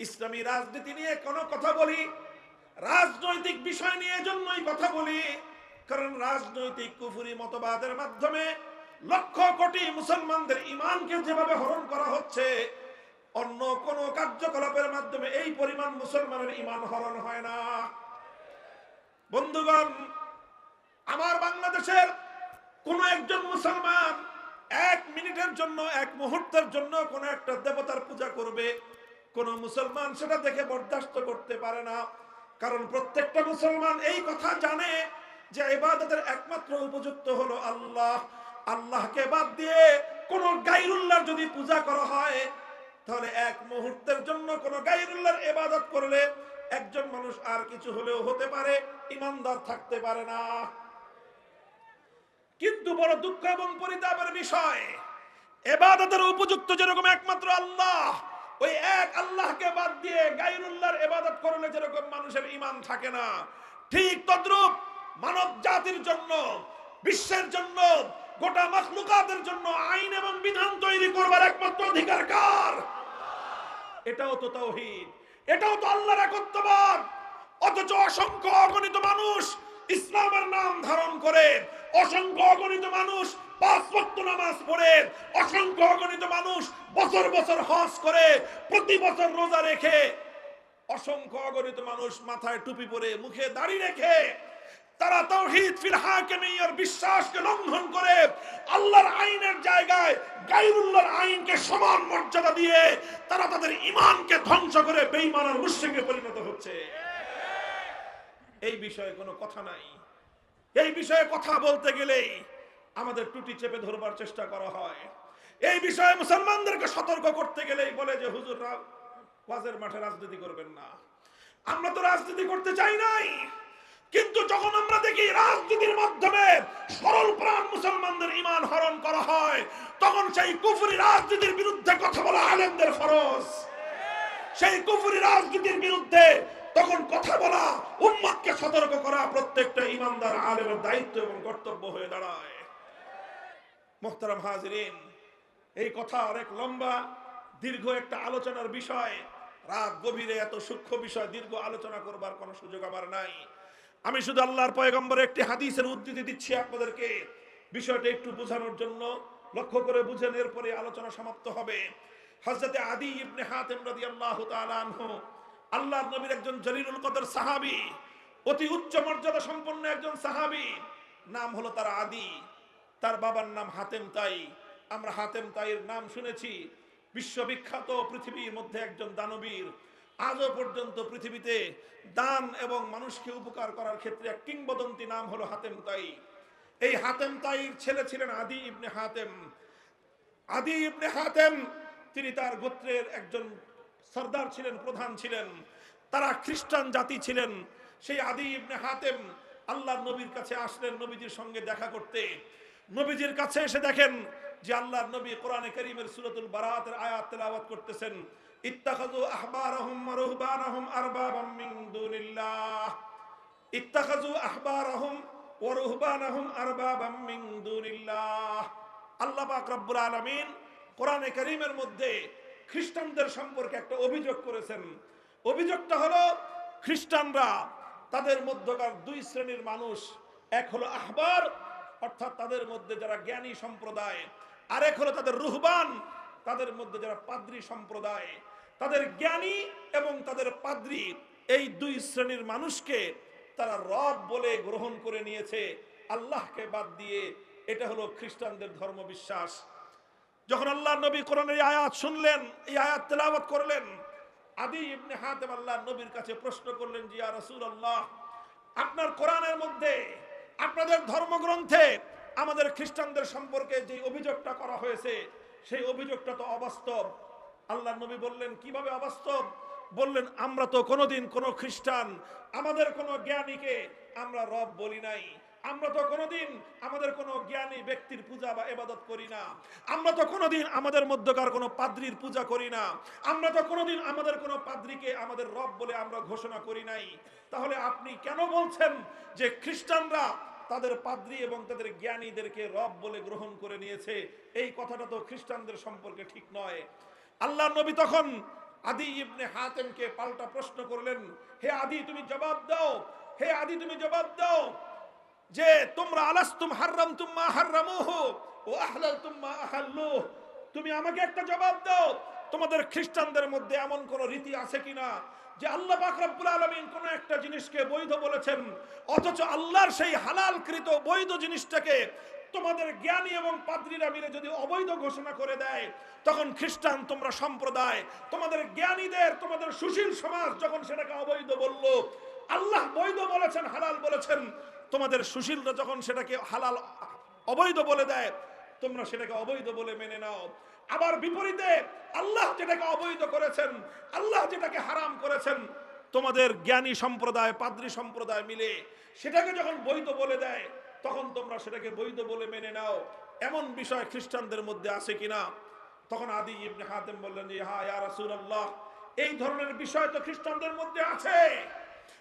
ইসলামী রাজনীতি নিয়ে কোনো কথা বলি, রাজনৈতিক বিষয় নিয়ে জন্যই কথা বলি, কারণ রাজনৈতিক কুফরি মতবাদের মাধ্যমে লক্ষ কোটি মুসলমানদের ঈমানকে যেভাবে হরণ করা হচ্ছে, অন্য কোন কার্যকলাপের মাধ্যমে এই পরিমাণ মুসলমানের ঈমান হরণ হয় না। বন্ধুগণ, আমার বাংলাদেশের কোন একজন মুসলমান এক মিনিটের জন্য, এক মুহূর্তের জন্য কোন একটা দেবতার পূজা করবে, কোন মুসলমান সেটা দেখে বরদাস্ত করতে পারে না। কারণ প্রত্যেকটা মুসলমান এই কথা জানে যে ইবাদতের একমাত্র উপযুক্ত হলো আল্লাহ। আল্লাহকে বাদ দিয়ে কোন গায়রুল্লাহর যদি পূজা করা হয়, তাহলে এক মুহূর্তের জন্য কোন গায়রুল্লাহর ইবাদত করলে একজন মানুষ আর কিছু হলেও হতে পারে, ঈমানদার থাকতে পারে না। কিন্তু বড় দুঃখ এবং পরিতাপের বিষয়, ইবাদতের উপযুক্ত যেরকম একমাত্র আল্লাহ, ওই এক আল্লাহকে বাদ দিয়ে গায়রুল্লাহর ইবাদত করলে যেরকম মানুষের ঈমান থাকে না, ঠিক তদ্রূপ মানব জাতির জন্য, বিশ্বের জন্য, গোটা মাখলুকাতের জন্য আইন এবং বিধান তৈরি করবার একমাত্র অধিকার কার? এটাও তো তাওহীদ, এটাও তো আল্লাহর একত্ববাদ। অথচ অসংখ্য অগণিত মানুষ ইসলামের নাম ধারণ করে, অসংখ্য অগণিত মানুষ 5 ওয়াক্ত নামাজ পড়ে, অসংখ্য অগণিত মানুষ বছর বছর হজ করে, প্রতি বছর রোজা রেখে, অসংখ্য অগণিত মানুষ মাথায় টুপি পরে, মুখে দাড়ি রেখে, তারা তাওহীদ ফিল হাকিমিয়্যার বিশ্বাসকে লঙ্ঘন করে আল্লাহর আইনের জায়গায় গায়রুল্লাহর আইনকে সমান মর্যাদা দিয়ে তারা তাদের ঈমানকে ধ্বংস করে বেঈমান আর মুশরিকে পরিণত হচ্ছে। এই বিষয়ে কোনো কথা নাই। এই বিষয়ে কথা বলতে গেলেই আমাদের টুটি চেপে ধরবার চেষ্টা করা হয়। এই বিষয়ে মুসলমানদেরকে সতর্ক করতে গেলেই বলে যে হুজুররা ওয়াজের মাঠে রাজনীতি করবেন না। আমরা তো রাজনীতি করতে চাই নাই, কিন্তু যখন আমরা দেখি রাজনীতির মাধ্যমে সরল প্রাণ মুসলমানদের ঈমান হরণ করা হয়, তখন সেই কুফরি রাজনীতির বিরুদ্ধে কথা বলা আলেমদের ফরজ। সেই কুফরি রাজনীতির বিরুদ্ধে তখন কথা বলা, উম্মতকে সতর্ক করা প্রত্যেকটা ঈমানদার আলেমের দায়িত্ব এবং কর্তব্য হয়ে দাঁড়ায়। মুহতারাম হাজিরিন, এই কথা অনেক লম্বা দীর্ঘ একটা আলোচনার বিষয়। রাত গভীরে এত সূক্ষ্ম বিষয় দীর্ঘ আলোচনা করবার কোনো সুযোগ আমার নাই। আমি শুধু আল্লাহর পয়গম্বরের একটি হাদিসের উদ্ধৃতি দিচ্ছি আপনাদেরকে, বিষয়টা একটু বোঝানোর জন্য। লক্ষ্য করে বুঝেন, এরপরে আলোচনা সমাপ্ত হবে। হযরতে আদী ইবনে হাতেম রাদিয়াল্লাহু তাআলা আনহু আল্লাহর নবীর একজন জলিলুল কদর সাহাবী, অতি উচ্চ মর্যাদা সম্পন্ন একজন সাহাবী। নাম হলো তার আদী, তার বাবার নাম হাতেম তাই। আমরা হাতেম তাইয়ের নাম শুনেছি, বিশ্ববিখ্যাত, পৃথিবীর মধ্যে একজন দানবীর। আজও পর্যন্ত পৃথিবীতে দান এবং মানুষকে উপকার করার ক্ষেত্রে এক কিংবদন্তি নাম হলো হাতেম তাই। এই হাতেম তাইর ছেলে ছিলেন আদী ইবনে হাতেম। আদী ইবনে হাতেম তিনি তার গোত্রের একজন সর্দার ছিলেন, প্রধান ছিলেন। তারা খ্রিস্টান জাতি ছিলেন। সেই আদী ইবনে হাতেম আল্লাহর নবীর কাছে আসলেন নবীজির সঙ্গে দেখা করতে। নবীজির কাছে এসে দেখেন যে আল্লাহর নবী কোরআনে কারীমের সূরাতুল বারাতের আয়াত তেলাওয়াত করতেছেন, ইত্তাখাযু আহবারাহুম ওয়া রুহবানাহুম আরবাবাম মিন দুনিল্লাহ, ইত্তাখাযু আহবারাহুম ওয়া রুহবানাহুম আরবাবাম মিন দুনিল্লাহ। আল্লাহ পাক রব্বুল আলামিন কোরআনে কারীমের মধ্যে খ্রিস্টানদের সম্পর্কে একটা অভিযোগ করেছেন। অভিযোগটা হলো খ্রিস্টানরা, তাদের মধ্যকার দুই শ্রেণীর মানুষ। এক হলো আহবার, অর্থাৎ তাদের মধ্যে যারা জ্ঞানী সম্প্রদায়, আরেক হলো তাদের রুহবান, তাদের মধ্যে যারা পাদ্রী সম্প্রদায়। তাদের জ্ঞানী এবং তাদের পাদ্রী, এই দুই শ্রেণীর মানুষকে তারা রব বলে গ্রহণ করে নিয়েছে, আল্লাহকে বাদ দিয়ে। এটা হলো খ্রিস্টানদের ধর্মবিশ্বাস। যখন আল্লাহর নবী কোরআনের এই আয়াত শুনলেন, এই আয়াত তেলাওয়াত করলেন, আদী ইবনে হাতেম আল্লাহর নবীর কাছে প্রশ্ন করলেন যে ইয়া রাসূলুল্লাহ, আপনার কোরআনের মধ্যে, আপনাদের ধর্মগ্রন্থে আমাদের খ্রিস্টানদের সম্পর্কে যে অভিযোগটা করা হয়েছে, সেই অভিযোগটা তো অবাস্তব। আল্লাহর নবী বললেন, কিভাবে অবাস্তব? বললেন, আমরা তো কোনোদিন কোনো খ্রিস্টান, আমাদের কোনো জ্ঞানীকে আমরা রব বলি নাই। আমরা তো কোনোদিন আমাদের কোনো জ্ঞানী ব্যক্তির পূজা বা ইবাদত করি না। আমরা তো কোনোদিন আমাদের মধ্যকার কোনো পাদ্রীর পূজা করি না। আমরা তো কোনোদিন আমাদের কোনো পাদ্রীকে আমাদের রব বলে আমরা ঘোষণা করি নাই। তাহলে আপনি কেন বলছেন যে খ্রিস্টানরা তাদের পাদ্রী এবং তাদের জ্ঞানীদেরকে রব বলে গ্রহণ করে নিয়েছে? এই কথাটা তো খ্রিস্টানদের সম্পর্কে ঠিক নয়। আল্লাহর নবী তখন আদী ইবনে হাতেমকে পাল্টা প্রশ্ন করলেন, হে আদী তুমি জবাব দাও, হে আদী তুমি জবাব দাও যে তোমরা আলাস্তুম হাররামতুম মা হাররামুহু ওয়া আহলালতুম মা আহাল্লুহু। তুমি আমাকে একটা জবাব দাও, তোমাদের খ্রিস্টানদের মধ্যে এমন কোন রীতি আছে কিনা যে আল্লাহ পাক রব্বুল আলামিন কোন একটা জিনিসকে বৈধ বলেছেন, অথচ আল্লাহর সেই হালালকৃত বৈধ জিনিসটাকে তোমাদের জ্ঞানী এবং পাদ্রীরা মিলে যদি অবৈধ ঘোষণা করে দেয়, তখন খ্রিস্টান তোমরা সম্প্রদায়, তোমাদের জ্ঞানীদের, তোমাদের সুশীল সমাজ যখন সেটাকে অবৈধ বলল, আল্লাহ বৈধ বলেছেন, হালাল বলেছেন, তোমাদের সুশীলরা যখন সেটাকে হালাল অবৈধ বলে দেয়, তোমরা সেটাকে অবৈধ বলে মেনে নাও। আবার বিপরীতে আল্লাহ যেটাকে অবৈধ করেছেন, আল্লাহ যেটাকে হারাম করেছেন, তোমাদের জ্ঞানী সম্প্রদায়, পাদ্রী সম্প্রদায় মিলে সেটাকে যখন বৈধ বলে দেয়, তখন তোমরা সেটাকে বৈধ বলে মেনে নাও। এমন বিষয় খ্রিস্টানদের মধ্যে আছে কিনা? তখন আদি ইবনে হাতেম বললেন যে হ্যাঁ ইয়া রাসূলুল্লাহ, এই ধরনের বিষয় তো খ্রিস্টানদের মধ্যে আছে।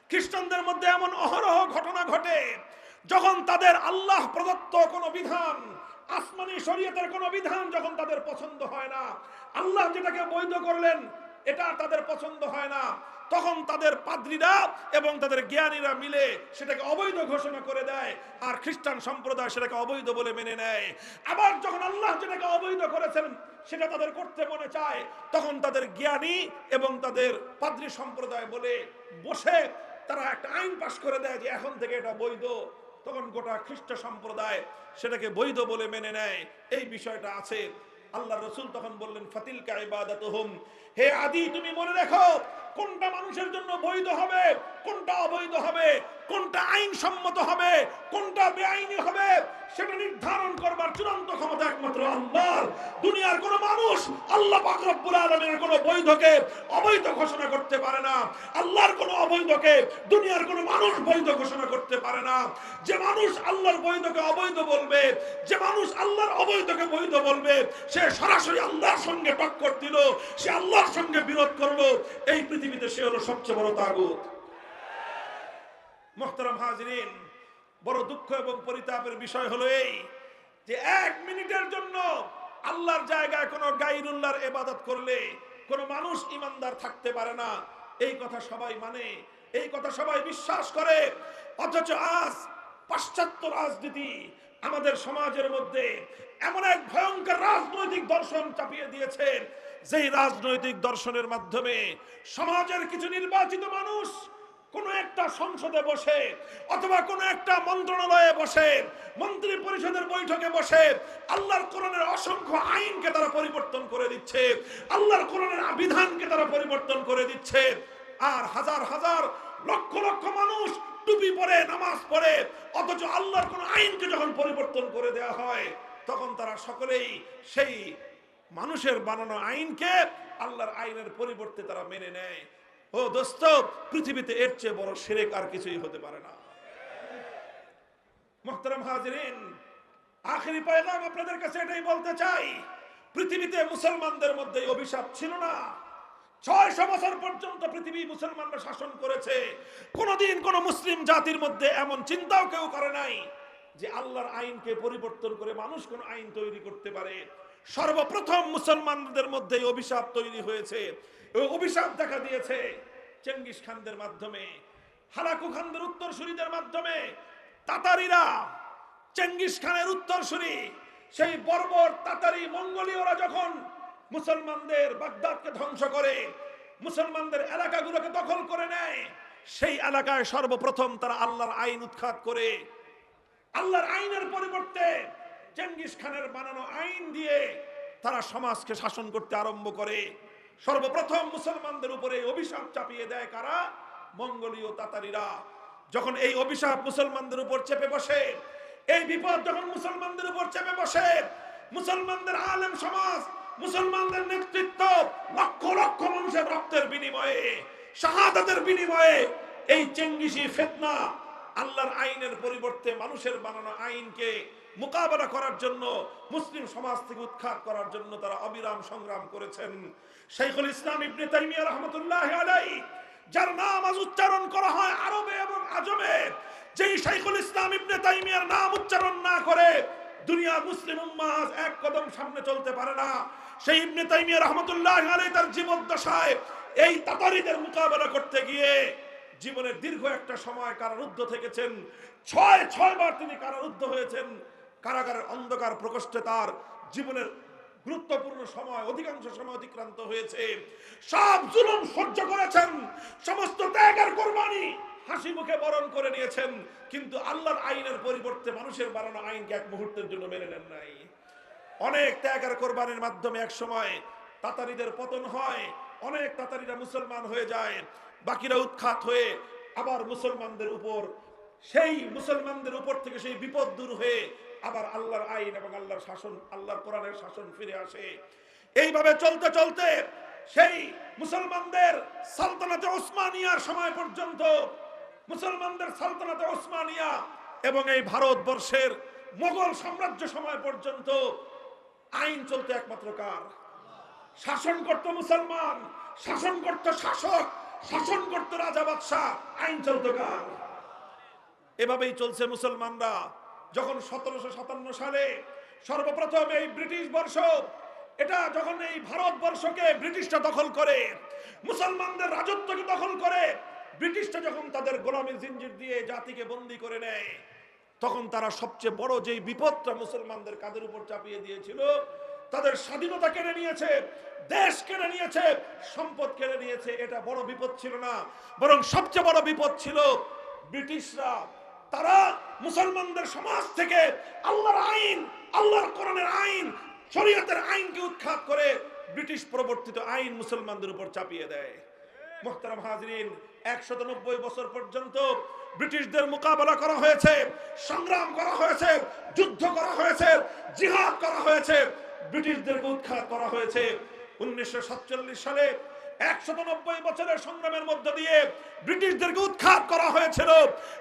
খ্রিস্টানদের মধ্যে এমন অহরহ ঘটনা ঘটে যখন তাদের আল্লাহ প্রদত্ত কোনো বিধান, আসমানি শরীয়তের কোনো বিধান যখন তাদের পছন্দ হয় না, আল্লাহ যেটাকে বৈধ করলেন এটা তাদের পছন্দ হয় না, তখন তাদের পাদ্রীরা এবং তাদের জ্ঞানীরা মিলে সেটাকে অবৈধ ঘোষণা করে দেয়, আর খ্রিস্টান সম্প্রদায় সেটাকে অবৈধ বলে মেনে নেয়। আবার যখন আল্লাহ যেটাকে অবৈধ করেছেন সেটা তাদের করতে মনে চায়, তখন তাদের জ্ঞানী এবং তাদের পাদ্রী সম্প্রদায় বলে বসে তারা একটা আইন পাশ করে দেয় যে এখন থেকে এটা বৈধ। তখন গোটা খ্রিস্ট সম্প্রদায় সেটাকে বৈধ বলে মেনে নেয়। এই বিষয়টা আছে। আল্লাহ রসুল তখন বললেন ফাতিলকা ইবাদাতুহুম, হে আদি তুমি মনে রাখো কোনটা মানুষের জন্য বৈধ হবে, কোনটা অবৈধ হবে, কোনটা আইন সম্মত হবে, কোনটা বেআইনি হবে, সেটা নির্ধারণ করবার চূড়ান্ত ক্ষমতা একমাত্র আল্লাহর। দুনিয়ার কোন মানুষ আল্লাহ পাক রব্বুল আলামিনের কোন বৈধকে অবৈধ ঘোষণা করতে পারে না। আল্লাহর কোন অবৈধকে দুনিয়ার কোন মানুষ বৈধ ঘোষণা করতে পারে না। যে মানুষ আল্লাহর বৈধকে অবৈধ বলবে, যে মানুষ আল্লাহর অবৈধকে বৈধ বলবে, সে সরাসরি আল্লাহর সঙ্গে টক্কর দিল, সে আল্লাহর সঙ্গে বিরোধ করলো। এই পৃথিবীতে সে হলো সবচেয়ে বড় তাগুত। মুহতারাম হাজিরিন, বড় দুঃখ এবং পরিতাপের বিষয় হলো এই যে 1 মিনিটের জন্য আল্লাহর জায়গায় কোনো গায়রুল্লাহর ইবাদত করলে কোনো মানুষ ইমানদার থাকতে পারে না। এই কথা সবাই মানে, এই কথা সবাই বিশ্বাস করে, অথচ আজ পাশ্চাত্য রাজনীতি আমাদের সমাজের মধ্যে এমন এক ভয়ঙ্কর রাজনৈতিক দর্শন চাপিয়ে দিয়েছে, যেই রাজনৈতিক দর্শনের মাধ্যমে সমাজের কিছু নির্বাচিত মানুষ কোন একটা সংসদে বসে অথবা কোন একটা মন্ত্রণালয়ে বসে, মন্ত্রী পরিষদের বৈঠকে বসে আল্লাহর কোরআনের অসংখ্য আইনকে তারা পরিবর্তন করে দিচ্ছে, আল্লাহর কোরআনের বিধানকে তারা পরিবর্তন করে দিচ্ছে। আর হাজার হাজার লক্ষ লক্ষ মানুষ টুপি পরে নামাজ পড়ে, অথচ আল্লাহর কোন আইনকে যখন পরিবর্তন করে দেওয়া হয় তখন তারা সকলেই সেই মানুষের বানানো আইনকে আল্লাহর আইনের পরিবর্তে তারা মেনে নেয়। ও দোস্ত, পৃথিবীতে এর চেয়ে বড় শিরক আর কিছুই হতে পারে না। মুহতারাম হাজিরিন, আখেরি পয়গাম আপনাদের কাছে এটাই বলতে চাই, পৃথিবীতে মুসলমানদের মধ্যে অভিশাপ ছিল না। 600 বছর পর্যন্ত পৃথিবী মুসলমানরা শাসন করেছে। কোনদিন কোন মুসলিম জাতির মধ্যে এমন চিন্তাও কেউ করে নাই যে আল্লাহর আইনকে পরিবর্তন করে মানুষ কোন আইন তৈরি করতে পারে। সর্বপ্রথম মুসলমানদের মধ্যে অভিশাপ তৈরি হয়েছে, অভিশাপ দেখা দিয়েছে চেঙ্গিস খানদের মাধ্যমে, হালাকু খানদের উত্তরসূরিদের মাধ্যমে। তাতারিরা চেঙ্গিস খানের উত্তরসূরি, সেই বর্বর তাতারি মঙ্গোলীয়রা যখন মুসলমানদের বাগদাদকে ধ্বংস করে, মুসলমানদের এলাকাগুলোকে দখল করে নেয়, সেই এলাকায় সর্বপ্রথম তারা আল্লাহর আইন উৎখাত করে আল্লাহর আইনের পরিবর্তে চেঙ্গিস খানের বানানো আইন দিয়ে তারা সমাজকে শাসন করতে আরম্ভ করে। সর্বপ্রথম মুসলমানদের উপরে অভিশাপ চাপিয়ে দেয় কারা? মঙ্গোলীয় তাতারিরা। যখন এই অভিশাপ মুসলমানদের উপর চেপে বসে, এই বিপদ যখন মুসলমানদের উপর চেপে বসে, মুসলমানদের আলেম সমাজ, মুসলমানদের নেতৃত্ব লক্ষ লক্ষ মানুষের রক্তের বিনিময়ে, শাহাদাতের বিনিময়ে এই চেঙ্গিসি ফিতনা আল্লাহর আইনের পরিবর্তে মানুষের বানানো আইনকে মোকাবেলা করার জন্য, মুসলিম সমাজ থেকে উৎখাত করার জন্য তারা অবিরাম সংগ্রাম করেছেন। শাইখুল ইসলাম ইবনে তাইমিয়া রাহমাতুল্লাহ আলাইহি, যার নাম আজ উচ্চারণ করা হয় আরবে এবং আজমে, যেই শাইখুল ইসলাম ইবনে তাইমিয়ার নাম উচ্চারণ না করে দুনিয়া মুসলিম উম্মাহ এক কদম সামনে চলতে পারে না। সেই ইবনে তাইমিয়া রাহমাতুল্লাহ আলাইহি তার জীবদ্দশায় এই তাতারিদের মোকাবেলা করতে গিয়ে জীবনের দীর্ঘ একটা সময় কারারুদ্ধ থেকেছেন। 6 বার তিনি কারারুদ্ধ হয়েছেন। কারাগারের অন্ধকার প্রকোষ্ঠে তার জীবনের গুরুত্বপূর্ণ সময়, অধিকাংশ সময় অতিক্রান্ত হয়েছে। সব জুলুম সহ্য করেছেন, সমস্ত ত্যাগের কোরবানি হাসি মুখে বরণ করে নিয়েছেন, কিন্তু আল্লাহর আইনের পরিবর্তে মানুষের বানানো আইনকে এক মুহূর্তের জন্য মেনে নেন নাই। অনেক ত্যাগের কোরবানির মাধ্যমে এক সময় তাতারিদের পতন হয়, অনেক তাতারিরা মুসলমান হয়ে যায়, বাকিরা উৎখাত হয়ে আবার মুসলমানদের উপর, সেই মুসলমানদের উপর থেকে সেই বিপদ দূর হয়ে আবার আল্লাহর আইন এবং আল্লাহর শাসন, আল্লাহর কোরআনের শাসন ফিরে আসে। এইভাবে চলতে চলতে সেই মুসলমানদের সালতানাতে ওসমানিয়ার সময় পর্যন্ত, মুসলমানদের সালতানাতে ওসমানিয়া এবং এই ভারতবর্ষের মোগল সাম্রাজ্য সময় পর্যন্ত আইন চলতো একমাত্র কার? শাসন করত মুসলমান, শাসন করত শাসক, শাসন করত রাজা বাদশাহ, আইন চলতো কার? এভাবেই চলছে মুসলমানরা। যখন 1757 সালে সর্বপ্রথম এই ব্রিটিশ বর্ষ, এটা যখন এই ভারতবর্ষকে ব্রিটিশরা দখল করে, মুসলমানদের রাজত্বকে দখল করে, ব্রিটিশরা যখন তাদের গোলামী জিঞ্জির দিয়ে জাতিকে বন্দী করে নেয়, তখন তারা সবচেয়ে বড় যে বিপদটা মুসলমানদের কাঁধের উপর চাপিয়ে দিয়েছিল, তাদের স্বাধীনতা কেড়ে নিয়েছে, দেশ কেড়ে নিয়েছে, সম্পদ কেড়ে নিয়েছে, এটা বড় বিপদ ছিল না, বরং সবচেয়ে বড় বিপদ ছিল ব্রিটিশরা। তারা মুসলমানদের সমাজ থেকে আল্লাহর আইন, আল্লাহর কোরআনের আইন, শরীয়তের আইনকে উৎখাত করে ব্রিটিশ প্রবর্তিত আইন মুসলমানদের উপর চাপিয়ে দেয়। মুহতারাম হাজরিন, 190 বছর পর্যন্ত ব্রিটিশদের মোকাবেলা করা হয়েছে, সংগ্রাম করা হয়েছে, যুদ্ধ করা হয়েছে, জিহাদ করা হয়েছে, ব্রিটিশদেরকে উৎখাত করা হয়েছে। 1947 সালে 190 বছরের সংগ্রামের মধ্য দিয়ে ব্রিটিশদেরকে উৎখাত করা হয়েছিল।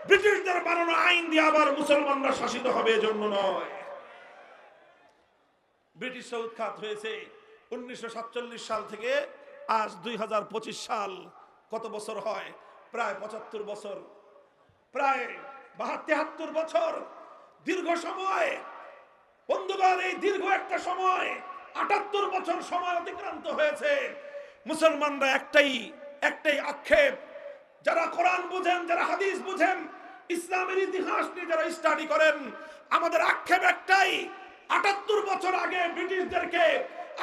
ব্রিটিশদের বানানো আইন দিয়ে আবার মুসলমানরা শাসিত হবে এজন্য নয়। ব্রিটিশরা উৎখাত হয়েছে 1947 সাল থেকে আজ 2025 সাল, কত বছর হয়? প্রায় 75 বছর, প্রায় 72-73 বছর, দীর্ঘ সময়। বন্ধুগণ, এই দীর্ঘ একটা সময়, 78 বছর সময় অতিক্রান্ত হয়েছে। মুসলমানরা একটাই আক্ষেপ, যারা কোরআন বুঝেন, যারা হাদিস বুঝেন, ইসলামের ইতিহাস নিয়ে যারা স্টাডি করেন, আমাদের আক্ষেপ একটাই, 78 বছর আগে ব্রিটিশদেরকে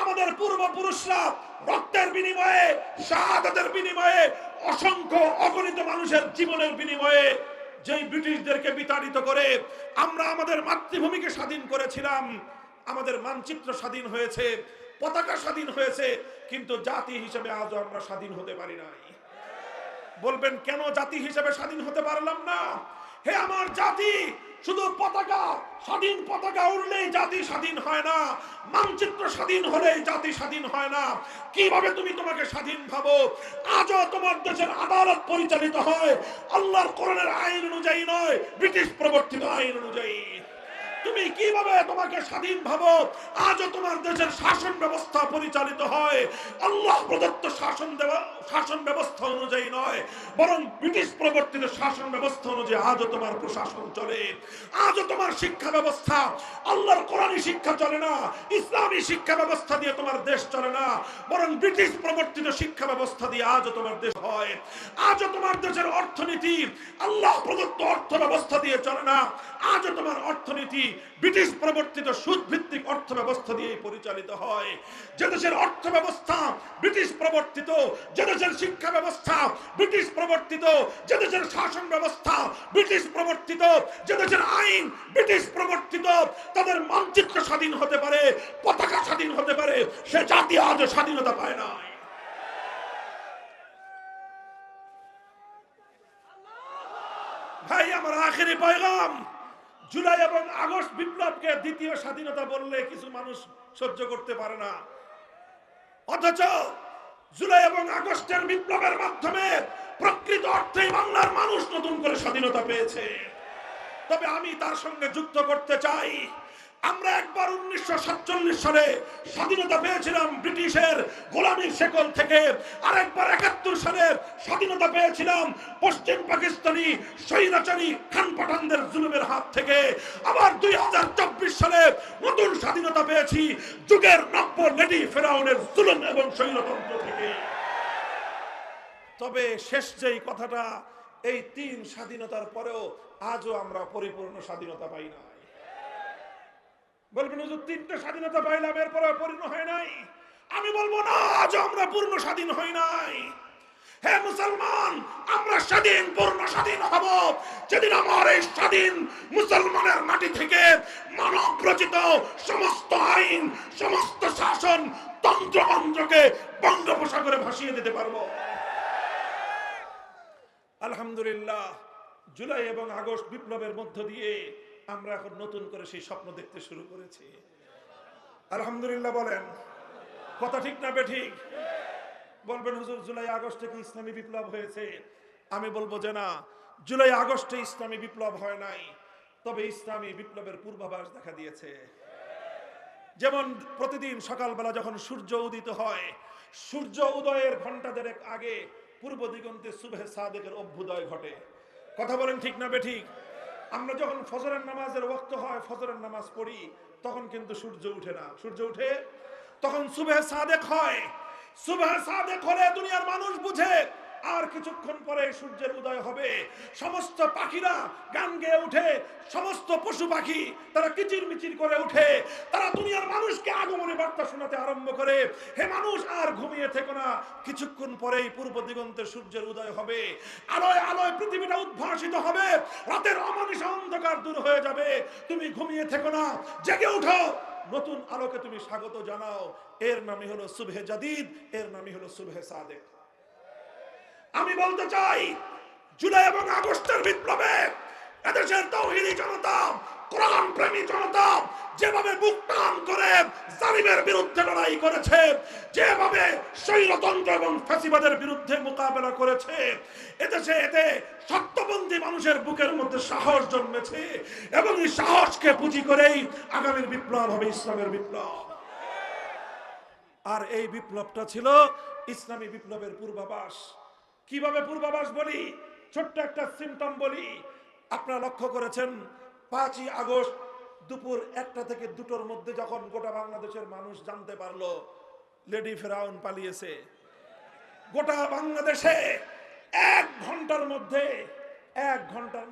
আমাদের পূর্বপুরুষরা রক্তের বিনিময়ে, শাহাদাতের বিনিময়ে, অসংখ্য অগণিত মানুষের জীবনের বিনিময়ে যেই ব্রিটিশদেরকে বিতাড়িত করে আমরা আমাদের মাতৃভূমিকে স্বাধীন করেছিলাম, আমাদের মানচিত্র স্বাধীন হয়েছে, পতাকা স্বাধীন হয়েছে, কিন্তু জাতি হিসেবে আজও আমরা স্বাধীন হতে পারি নাই। বলবেন কেন জাতি হিসেবে স্বাধীন হতে পারলাম না? হে আমার জাতি, শুধু পতাকা, স্বাধীন পতাকা উড়লেই জাতি স্বাধীন হয় না, মানচিত্র স্বাধীন হলেই জাতি স্বাধীন হয় না। কিভাবে তুমি তোমাকে স্বাধীন ভাবো? আজও তোমার দেশের আদালত পরিচালিত হয় আল্লাহর কোরআনের আইন অনুযায়ী নয়, ব্রিটিশ প্রবর্তিত আইন অনুযায়ী। তুমি কিভাবে তোমাকে স্বাধীন ভাবো? আজও তোমার দেশের শাসন ব্যবস্থা পরিচালিত হয় আল্লাহ প্রদত্ত শাসন ব্যবস্থা অনুযায়ী নয়, বরং ব্রিটিশ প্রবর্তিত শাসন ব্যবস্থা অনুযায়ী আজও তোমার প্রশাসন চলে। আজও তোমার শিক্ষা ব্যবস্থা আল্লাহর কোরআনী শিক্ষা চলে না, ইসলামী শিক্ষা ব্যবস্থা দিয়ে তোমার দেশ চলে না, বরং ব্রিটিশ প্রবর্তিত শিক্ষা ব্যবস্থা দিয়ে আজও তোমার দেশ হয়। আজও তোমার দেশের অর্থনীতি আল্লাহ প্রদত্ত অর্থ ব্যবস্থা দিয়ে চলে না, আজও তোমার অর্থনীতি ব্রিটিশ প্রবর্তিত সুদ ভিত্তিক অর্থ ব্যবস্থা দিয়ে পরিচালিত হয়। যে দেশের অর্থ ব্যবস্থা ব্রিটিশ প্রবর্তিত, যে দেশের শিক্ষা ব্যবস্থা ব্রিটিশ প্রবর্তিত, যে দেশের শাসন ব্যবস্থা ব্রিটিশ প্রবর্তিত, যে দেশের আইন ব্রিটিশ প্রবর্তিত, তাদের মানচিত্র স্বাধীন হতে পারে, পতাকা স্বাধীন হতে পারে, সে জাতি আজও স্বাধীনতা পায় না। ভাই, আমার আখেরি পয়গাম, জুলাই এবং আগস্ট বিপ্লবকে দ্বিতীয় স্বাধীনতা বললে কিছু মানুষ সহ্য করতে পারে না, অথচ জুলাই এবং আগস্টের বিপ্লবের মাধ্যমে প্রকৃত অর্থেই বাংলার মানুষ নতুন করে স্বাধীনতা পেয়েছে। তবে আমি তার সঙ্গে যুক্ত করতে চাই, আমরা একবার 1947 সালে স্বাধীনতা পেয়েছিলাম ব্রিটিশের গোলামীর শেকল থেকে, আর একবার 71 সালে স্বাধীনতা পেয়েছিলাম পশ্চিম পাকিস্তানি স্বৈরাচারী খান পাঠানদের জুলুমের হাত থেকে। আবার 2024 সালে নতুন স্বাধীনতা পেয়েছি যুগের নব্য লেডি ফেরাউনের জুলুম এবং স্বৈরতন্ত্র থেকে। তবে শেষ যেই কথাটা, এই 3 স্বাধীনতার পরেও আজও আমরা পরিপূর্ণ স্বাধীনতা পাই না। বলবেন হুজুর তিনটে স্বাধীনতা পাইলাম এরপরে পূর্ণ হয় নাই। আমি বলবো না, আজ আমরা পূর্ণ স্বাধীন হই নাই। হে মুসলমান, আমরা স্বাধীন, পূর্ণ স্বাধীন হব যেদিন আমার এই স্বাধীন মুসলমানের মাটি থেকে মানব রচিত সমস্ত আইন, সমস্ত শাসন তন্ত্রমন্ত্রকে বঙ্গোপসাগরে ভাসিয়ে দিতে পারবো। আলহামদুলিল্লাহ, জুলাই এবং আগস্ট বিপ্লবের মধ্য দিয়ে আমরা এখন নতুন করে সেই স্বপ্ন দেখতে শুরু করেছি। আলহামদুলিল্লাহ বলেন, কথা ঠিক না বেঠিক? বলবেন হুজুর জুলাই আগস্টে কি ইসলামী বিপ্লব হয়েছে? আমি বলবো যে না, জুলাই আগস্টে ইসলামী বিপ্লব হয় নাই, তবে ইসলামী বিপ্লবের পূর্বাভাস দেখা দিয়েছে। যেমন প্রতিদিন সকালবেলা যখন সূর্য উদিত হয়, সূর্য উদয়ের ঘন্টা দেড়েক আগে পূর্ব দিগন্তে সুবহে সাদেকের অভ্যুদয় ঘটে। কথা বলেন ঠিক না বেঠিক? আমরা যখন ফজরের নামাজের ওয়াক্ত হয়, ফজরের নামাজ পড়ি, তখন কিন্তু সূর্য উঠে না। সূর্য উঠে তখন সুবহে সাদেক হয়। সুবহে সাদেক হলে দুনিয়ার মানুষ বুঝে আর কিছুক্ষণ পরে সূর্যের উদয় হবে। সমস্ত পাখিরা গান গেয়ে উঠে, সমস্ত পশু পাখি তারা কিচিরমিচির করে উঠে, তারা দুনিয়ার মানুষকে আগমনী বার্তা শোনাতে আরম্ভ করে, হে মানুষ আর ঘুমিয়ে থেকো না, কিছুক্ষণ পরেই পূর্ব দিগন্তে সূর্যের উদয় হবে। আলোয় আলোয় পৃথিবীটা উদ্ভাসিত হবে, রাতের অমানিস অন্ধকার দূর হয়ে যাবে। তুমি ঘুমিয়ে থেকো না, জেগে উঠো, নতুন আলোকে তুমি স্বাগত জানাও। এর নামই হলো সুবহে জাদিদ, এর নামই হলো সুবহে সাদেক। আমি বলতে চাই, জুলাই এবং আগস্টের বিপ্লবে এদেশের তাওহীদি জনতা, কোরআন প্রেমী জনতা যেভাবে বুক টান করে জালিমের বিরুদ্ধে লড়াই করেছে, যেভাবে স্বৈরতন্ত্র এবং ফ্যাসিবাদের বিরুদ্ধে মোকাবেলা করেছে, এদেশে এতে সত্যপন্থী মানুষের বুকের মধ্যে সাহস জন্মেছে এবং এই সাহসকে পুঁজি করেই আগামীর বিপ্লব হবে ইসলামের বিপ্লব। আর এই বিপ্লবটা ছিল ইসলামী বিপ্লবের পূর্বাভাস। কিভাবে পূর্বাভাস বলি? ছোট্ট একটা সিম্পটম বলি। আপনারা লক্ষ্য করেছেন 5ই আগস্ট দুপুর 1টা থেকে 2টোর মধ্যে যখন গোটা বাংলাদেশের মানুষ জানতে পারলো লেডি ফেরাউন পালিয়েছে, গোটা বাংলাদেশে 1 ঘন্টার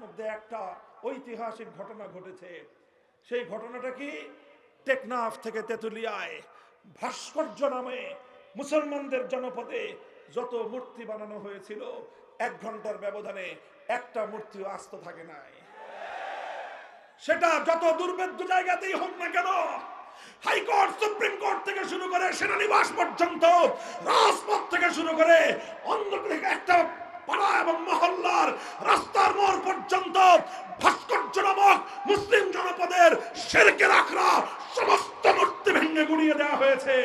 মধ্যে একটা ঐতিহাসিক ঘটনা ঘটেছে। সেই ঘটনাটা কি? টেকনাফ থেকে তেতুলিয়ায় ভাস্কর্য নামে মুসলমানদের জনপদে যত মূর্তি বানানো হয়েছিল, 1 ঘন্টার ব্যবধানে একটা মূর্তিও আস্ত থাকে নাই। সেটা যত দুর্ভেদ্য জায়গাতেই হোক না কেন, হাইকোর্ট, সুপ্রিম কোর্ট থেকে শুরু করে সেনানিবাস পর্যন্ত, রাজপথ থেকে শুরু করে অন্য একটা পাড়া এবং মহল্লার রাস্তার মোড় পর্যন্ত ভাস্কর্য নামক মুসলিম জনপদের শিরকের আখড়া সমস্ত মূর্তি ভেঙে গুড়িয়ে দেওয়া হয়েছে।